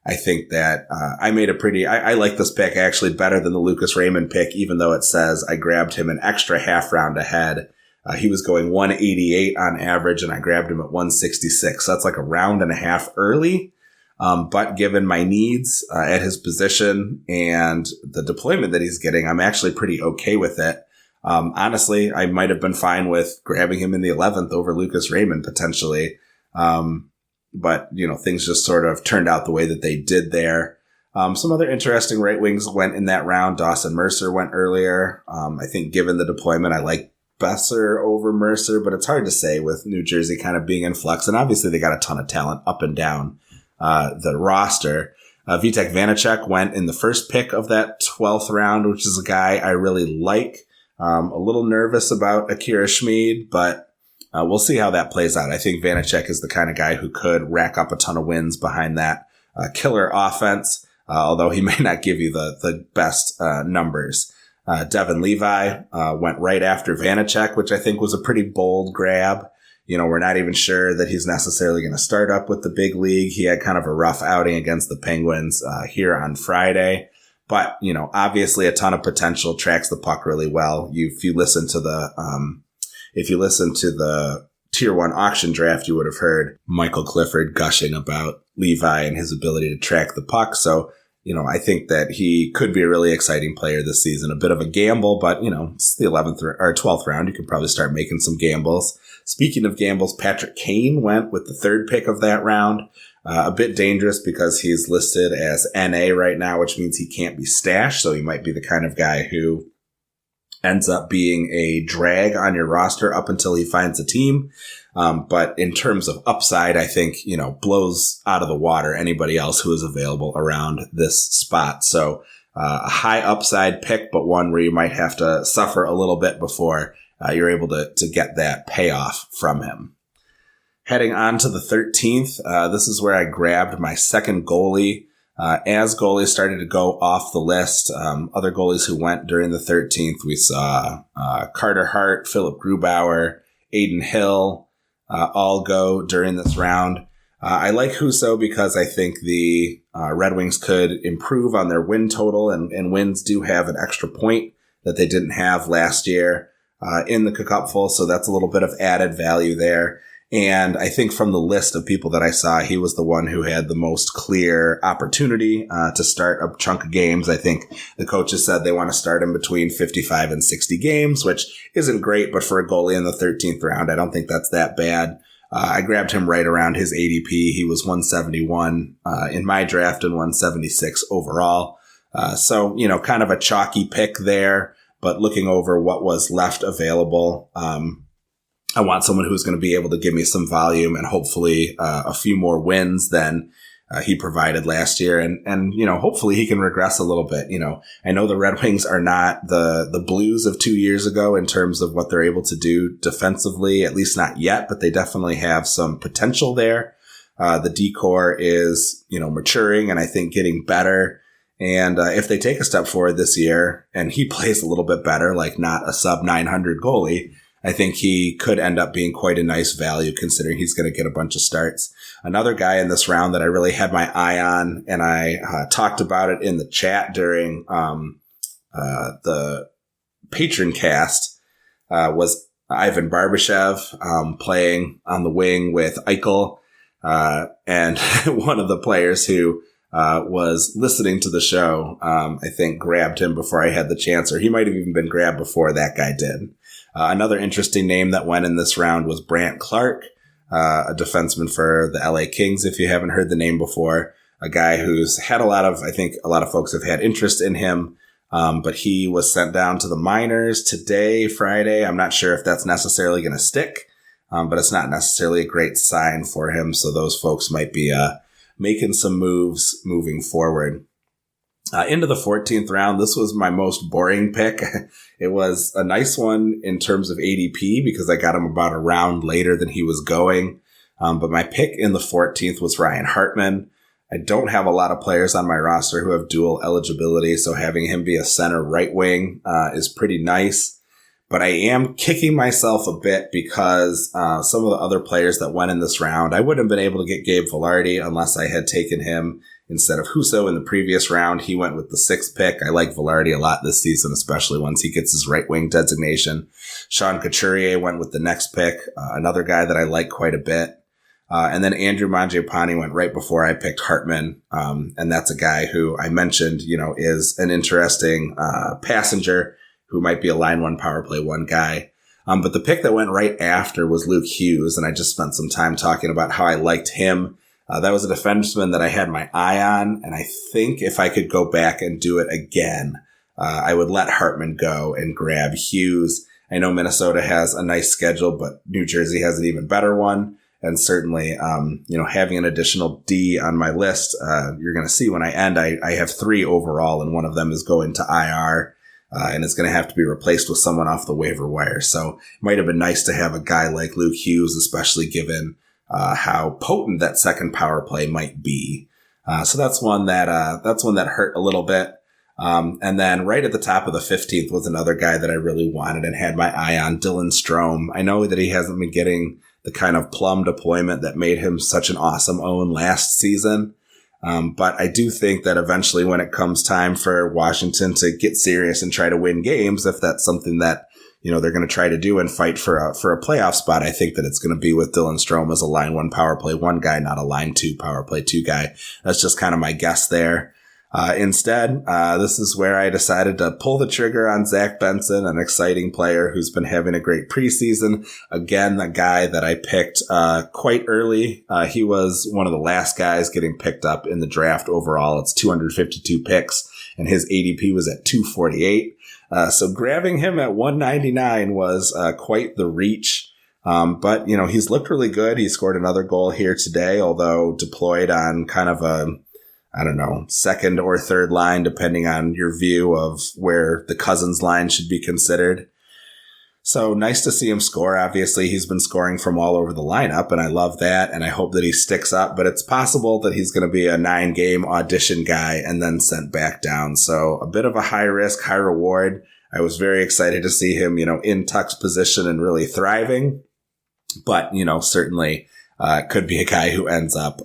I think that I made I like this pick actually better than the Lucas Raymond pick, even though it says I grabbed him an extra half round ahead. He was going 188 on average, and I grabbed him at 166. So that's like a round and a half early. But given my needs at his position and the deployment that he's getting, I'm actually pretty okay with it. Honestly, I might have been fine with grabbing him in the 11th over Lucas Raymond potentially. But, things just sort of turned out the way that they did there. Some other interesting right wings went in that round. Dawson Mercer went earlier. I think given the deployment, I like Besser over Mercer, but it's hard to say with New Jersey kind of being in flux. And obviously they got a ton of talent up and down the roster. Vitek Vanacek went in the first pick of that 12th round, which is a guy I really like. A little nervous about Akira Schmid, but we'll see how that plays out. I think Vanacek is the kind of guy who could rack up a ton of wins behind that killer offense, although he may not give you the best numbers. Devin Levi went right after Vanacek, which I think was a pretty bold grab. We're not even sure that he's necessarily going to start up with the big league. He had kind of a rough outing against the Penguins here on Friday. But, obviously a ton of potential, tracks the puck really well. If you listen to the Tier 1 auction draft, you would have heard Michael Clifford gushing about Levi and his ability to track the puck. So, I think that he could be a really exciting player this season. A bit of a gamble, but, it's the 11th or 12th round. You can probably start making some gambles. Speaking of gambles, Patrick Kane went with the third pick of that round. A bit dangerous because he's listed as NA right now, which means he can't be stashed. So he might be the kind of guy who ends up being a drag on your roster up until he finds a team. But in terms of upside, I think, blows out of the water anybody else who is available around this spot. So a high upside pick, but one where you might have to suffer a little bit before you're able to get that payoff from him. Heading on to the 13th, this is where I grabbed my second goalie. As goalies started to go off the list, other goalies who went during the 13th, we saw Carter Hart, Philip Grubauer, Aiden Hill, all go during this round. I like Husso because I think the Red Wings could improve on their win total, and wins do have an extra point that they didn't have last year in the KKUPFL, so that's a little bit of added value there. And I think from the list of people that I saw, he was the one who had the most clear opportunity to start a chunk of games. I think the coaches said they want to start him between 55 and 60 games, which isn't great, but for a goalie in the 13th round, I don't think that's that bad. I grabbed him right around his ADP. He was 171 in my draft and 176 overall. So, kind of a chalky pick there, but looking over what was left available, I want someone who's going to be able to give me some volume and hopefully a few more wins than he provided last year. And hopefully he can regress a little bit. I know the Red Wings are not the Blues of 2 years ago in terms of what they're able to do defensively, at least not yet, but they definitely have some potential there. The D-core is, maturing and I think getting better. And if they take a step forward this year and he plays a little bit better, like not a sub 900 goalie, I think he could end up being quite a nice value considering he's going to get a bunch of starts. Another guy in this round that I really had my eye on, and I talked about it in the chat during the patron cast, was Ivan Barbashev playing on the wing with Eichel. And one of the players who was listening to the show, I think grabbed him before I had the chance, or he might have even been grabbed before that guy did. Another interesting name that went in this round was Brant Clark, a defenseman for the LA Kings, if you haven't heard the name before. A guy who's had I think a lot of folks have had interest in him, but he was sent down to the minors today, Friday. I'm not sure if that's necessarily going to stick, but it's not necessarily a great sign for him. So those folks might be making some moves moving forward. Into the 14th round, this was my most boring pick. It was a nice one in terms of ADP because I got him about a round later than he was going. But my pick in the 14th was Ryan Hartman. I don't have a lot of players on my roster who have dual eligibility, so having him be a center right wing is pretty nice. But I am kicking myself a bit because some of the other players that went in this round, I wouldn't have been able to get Gabe Vilardi unless I had taken him instead of Husso in the previous round. He went with the 6th pick. I like Vilardi a lot this season, especially once he gets his right wing designation. Sean Couturier went with the next pick, another guy that I like quite a bit. And then Andrew Mangiapane went right before I picked Hartman. And that's a guy who I mentioned, is an interesting passenger who might be a line one power play one guy. But the pick that went right after was Luke Hughes. And I just spent some time talking about how I liked him. That was a defenseman that I had my eye on, and I think if I could go back and do it again, I would let Hartman go and grab Hughes. I know Minnesota has a nice schedule, but New Jersey has an even better one. And certainly, having an additional D on my list, you're going to see when I end, I have 3 overall, and one of them is going to IR, and it's going to have to be replaced with someone off the waiver wire. So it might have been nice to have a guy like Luke Hughes, especially given how potent that second power play might be. So that's one that hurt a little bit. And then right at the top of the 15th was another guy that I really wanted and had my eye on, Dylan Strome. I know that he hasn't been getting the kind of plum deployment that made him such an awesome own last season. But I do think that eventually when it comes time for Washington to get serious and try to win games, if that's something that they're going to try to do and fight for a playoff spot, I think that it's going to be with Dylan Strome as a line 1 power play 1 guy, not a line 2 power play 2 guy. That's just kind of my guess there. Instead, this is where I decided to pull the trigger on Zach Benson, an exciting player who's been having a great preseason. Again, the guy that I picked quite early. He was one of the last guys getting picked up in the draft overall. It's 252 picks, and his ADP was at 248. So grabbing him at 199 was quite the reach. But he's looked really good. He scored another goal here today, although deployed on kind of a, second or third line, depending on your view of where the Cousins line should be considered. So nice to see him score. Obviously, he's been scoring from all over the lineup, and I love that, and I hope that he sticks up. But it's possible that he's going to be a 9-game audition guy and then sent back down. So a bit of a high risk, high reward. I was very excited to see him, in Tuck's position and really thriving. But, certainly could be a guy who ends up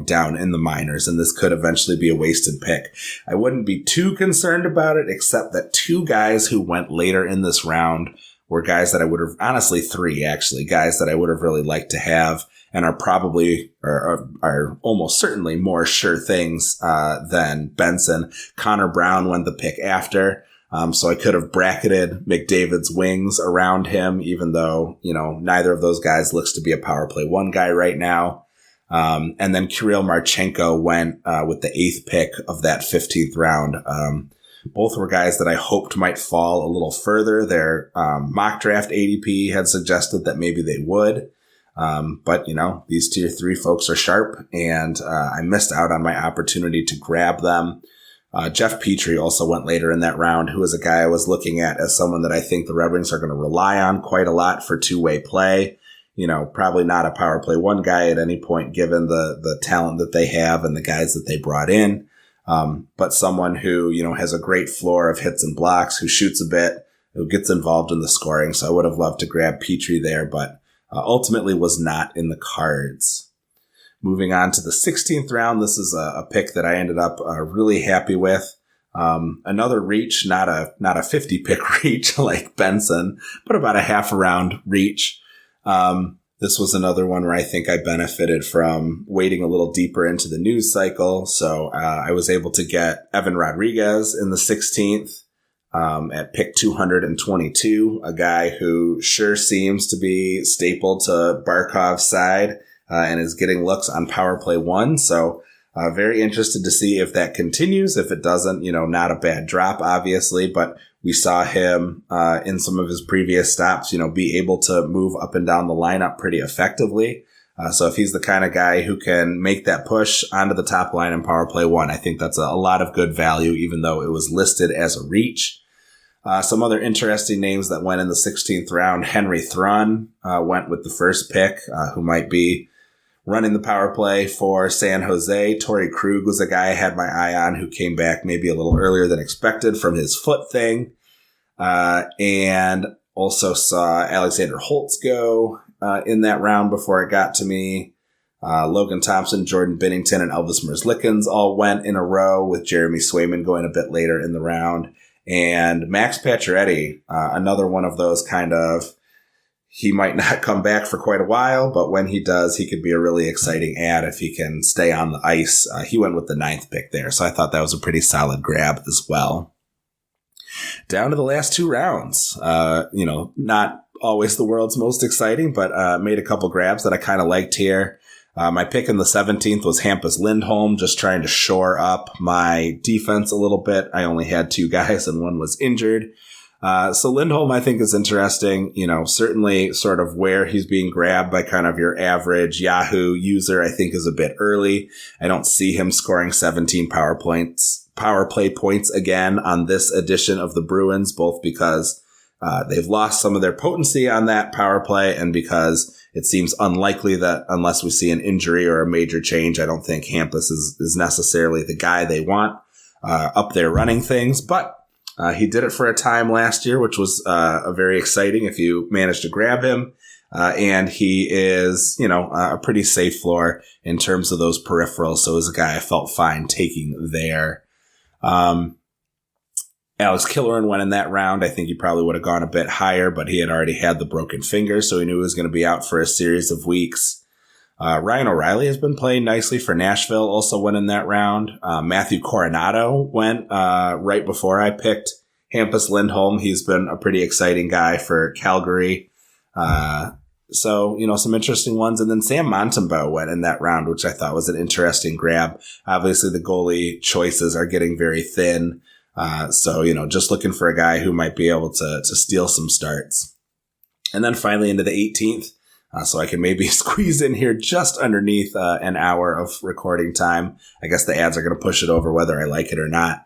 down in the minors, and this could eventually be a wasted pick. I wouldn't be too concerned about it, except that 2 guys who went later in this round were guys that I would have, honestly 3 actually, guys that I would have really liked to have and are probably, are almost certainly more sure things than Benson. Connor Brown went the pick after. So I could have bracketed McDavid's wings around him, even though, neither of those guys looks to be a power play 1 guy right now. And then Kirill Marchenko went with the 8th pick of that 15th round. Both were guys that I hoped might fall a little further. Their mock draft ADP had suggested that maybe they would. But these tier 3 folks are sharp, and I missed out on my opportunity to grab them. Jeff Petrie also went later in that round, who is a guy I was looking at as someone that I think the Red Wings are going to rely on quite a lot for two-way play. Probably not a power play 1 guy at any point, given the talent that they have and the guys that they brought in. But someone who, has a great floor of hits and blocks, who shoots a bit, who gets involved in the scoring. So I would have loved to grab Petrie there, but ultimately was not in the cards. Moving on to the 16th round, this is a pick that I ended up really happy with. Another reach, not a 50 pick reach like Benson, but about a half a round reach. This was another one where I think I benefited from wading a little deeper into the news cycle. So I was able to get Evan Rodriguez in the 16th at pick 222, a guy who sure seems to be stapled to Barkov's side. And is getting looks on power play 1. So very interested to see if that continues. If it doesn't, not a bad drop, obviously, but we saw him in some of his previous stops, be able to move up and down the lineup pretty effectively. So if he's the kind of guy who can make that push onto the top line in power play 1, I think that's a lot of good value, even though it was listed as a reach. Some other interesting names that went in the 16th round. Henry Thrun went with the first pick, who might be running the power play for San Jose. Torrey Krug was a guy I had my eye on, who came back maybe a little earlier than expected from his foot thing. And also saw Alexander Holtz go in that round before it got to me. Logan Thompson, Jordan Binnington, and Elvis Merzlikins all went in a row, with Jeremy Swayman going a bit later in the round. And Max Pacioretty, another one of those kind of, he might not come back for quite a while, but when he does, he could be a really exciting ad if he can stay on the ice. He went with the 9th pick there, so I thought that was a pretty solid grab as well. Down to the last 2 rounds. Not always the world's most exciting, but made a couple grabs that I kind of liked here. My pick in the 17th was Hampus Lindholm, just trying to shore up my defense a little bit. I only had 2 guys and one was injured. So Lindholm, I think, is interesting, certainly sort of where he's being grabbed by kind of your average Yahoo user, I think is a bit early. I don't see him scoring 17 power play points again on this edition of the Bruins, both because they've lost some of their potency on that power play and because it seems unlikely that unless we see an injury or a major change, I don't think Hampus is necessarily the guy they want up there running things, but he did it for a time last year, which was very exciting if you managed to grab him. And he is, a pretty safe floor in terms of those peripherals. So as a guy I felt fine taking there. Alex Killeran went in that round. I think he probably would have gone a bit higher, but he had already had the broken finger, so he knew he was going to be out for a series of weeks. Ryan O'Reilly has been playing nicely for Nashville, also went in that round. Matthew Coronado went right before I picked Hampus Lindholm. He's been a pretty exciting guy for Calgary. So, some interesting ones. And then Sam Montembeault went in that round, which I thought was an interesting grab. Obviously, the goalie choices are getting very thin. So, just looking for a guy who might be able to steal some starts. And then finally into the 18th. So I can maybe squeeze in here just underneath an hour of recording time. I guess the ads are going to push it over whether I like it or not.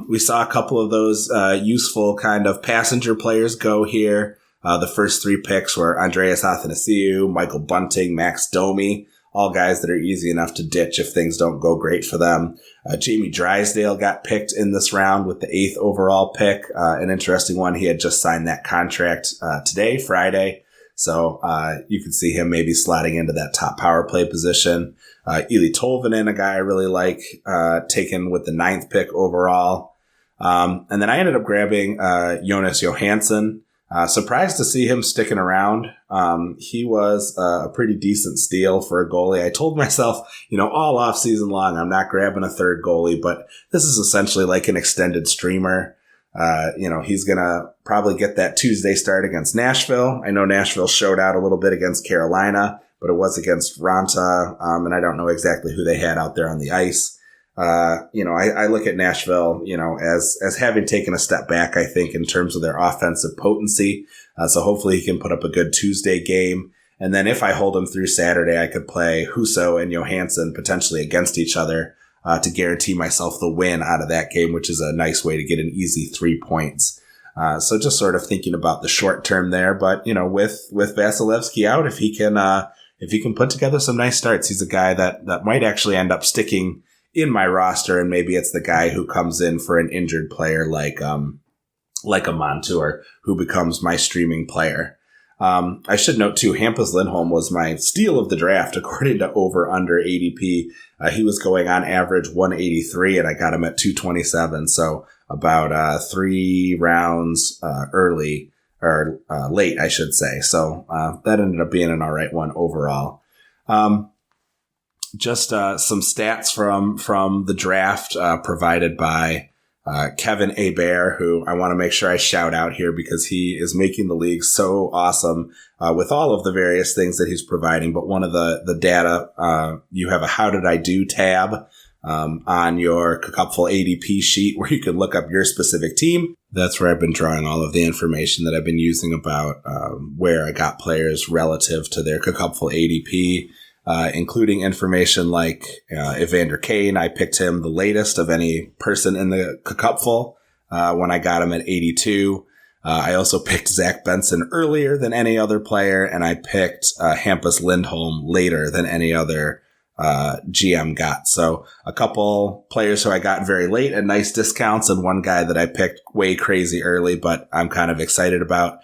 We saw a couple of those useful kind of passenger players go here. The first 3 picks were Andreas Athanasiou, Michael Bunting, Max Domi, all guys that are easy enough to ditch if things don't go great for them. Jamie Drysdale got picked in this round with the 8th overall pick. An interesting one. He had just signed that contract today, Friday. So you can see him maybe sliding into that top power play position. Eli Tolvanen, a guy I really like, taken with the 9th pick overall. And then I ended up grabbing Jonas Johansson, Surprised to see him sticking around. He was a pretty decent steal for a goalie. I told myself, all off season long, I'm not grabbing a third goalie, but this is essentially like an extended streamer. He's going to probably get that Tuesday start against Nashville. I know Nashville showed out a little bit against Carolina, but it was against Ranta. And I don't know exactly who they had out there on the ice. I look at Nashville, as having taken a step back, I think, in terms of their offensive potency. So hopefully he can put up a good Tuesday game. And then if I hold him through Saturday, I could play Husso and Johansson potentially against each other, to guarantee myself the win out of that game, which is a nice way to get an easy 3 points. So just sort of thinking about the short term there, but, with Vasilevsky out, if he can put together some nice starts, he's a guy that might actually end up sticking in my roster, and maybe it's the guy who comes in for an injured player like a Montour, who becomes my streaming player. I should note too, Hampus Lindholm was my steal of the draft according to over under ADP. He was going on average 183, and I got him at 227. So about 3 rounds early or late, I should say. So that ended up being an all right one overall. Just some stats from the draft provided by Kevin Hebert, who I want to make sure I shout out here because he is making the league so awesome with all of the various things that he's providing. But one of the data, you have a How Did I Do tab on your KKUPFL ADP sheet where you can look up your specific team. That's where I've been drawing all of the information that I've been using about where I got players relative to their KKUPFL ADP. Including information like Evander Kane. I picked him the latest of any person in the KKUPFL when I got him at 82. I also picked Zach Benson earlier than any other player, and I picked Hampus Lindholm later than any other GM got. So a couple players who I got very late at nice discounts, and one guy that I picked way crazy early, but I'm kind of excited about.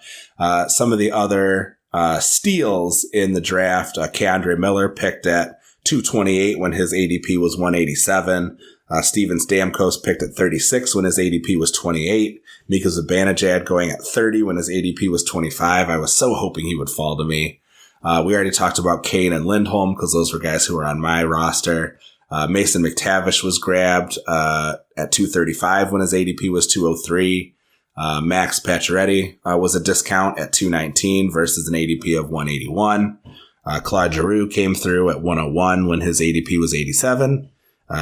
Some of the other steals in the draft, Keandre Miller picked at 228 when his ADP was 187. Steven Stamkos picked at 36 when his ADP was 28. Mika Zibanejad going at 30 when his ADP was 25. I was so hoping he would fall to me. We already talked about Kane and Lindholm because those were guys who were on my roster. Mason McTavish was grabbed at 235 when his ADP was 203. Max Pacioretty was a discount at 219 versus an ADP of 181. Claude Giroux came through at 101 when his ADP was 87.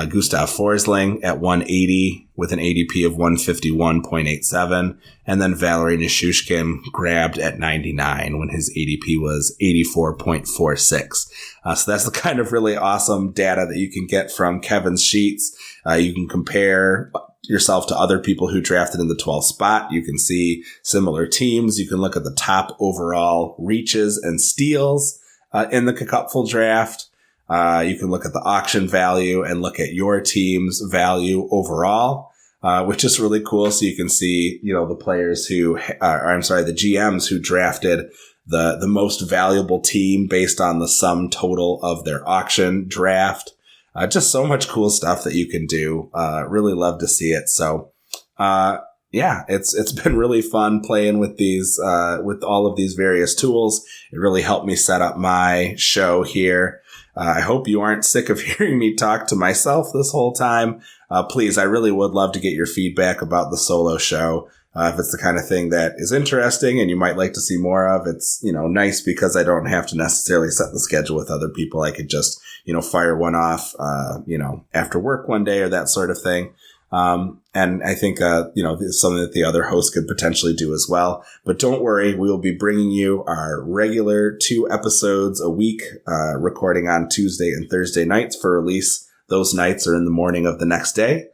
Gustav Forsling at 180 with an ADP of 151.87. And then Valery Nichushkin grabbed at 99 when his ADP was 84.46. So that's the kind of really awesome data that you can get from Kevin's sheets. You can compare yourself to other people who drafted in the 12th spot. You can see similar teams. You can look at the top overall reaches and steals in the KKUPFL draft. You can look at the auction value and look at your team's value overall, which is really cool. So you can see, the players the GMs who drafted the most valuable team based on the sum total of their auction draft. Just so much cool stuff that you can do. Really love to see it. So, it's been really fun playing with these, with all of these various tools. It really helped me set up my show here. I hope you aren't sick of hearing me talk to myself this whole time. Please, I really would love to get your feedback about the solo show. If it's the kind of thing that is interesting and you might like to see more of, it's, nice because I don't have to necessarily set the schedule with other people. I could just, fire one off, after work one day or that sort of thing. And I think, it's something that the other hosts could potentially do as well. But don't worry, we will be bringing you our regular 2 episodes a week, recording on Tuesday and Thursday nights for release. Those nights are in the morning of the next day,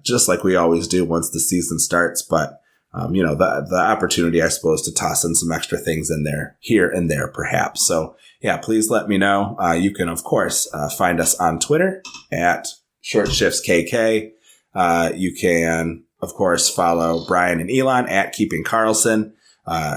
just like we always do once the season starts. But, the opportunity, I suppose, to toss in some extra things in there, here and there, perhaps. So yeah, please let me know. You can, of course, find us on Twitter at ShortShiftsKK. You can, of course, follow Brian and Elon at Keeping Carlson.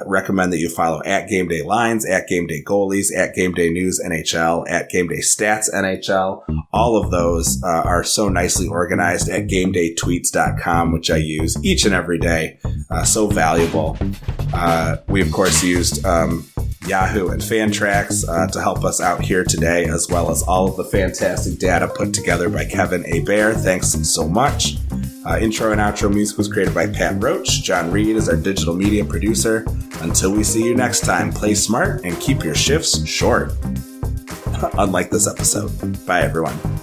Recommend that you follow at Game Day Lines, at Game Day Goalies, at Game Day News NHL, at Game Day Stats NHL. All of those are so nicely organized at GameDayTweets.com, which I use each and every day. So valuable. We, of course, used Yahoo and Fantrax to help us out here today, as well as all of the fantastic data put together by Kevin A. Bear. Thanks so much. Intro and outro music was created by Pat Roach. John Reed is our digital media producer. Until we see you next time, play smart and keep your shifts short. Unlike this episode. Bye, everyone.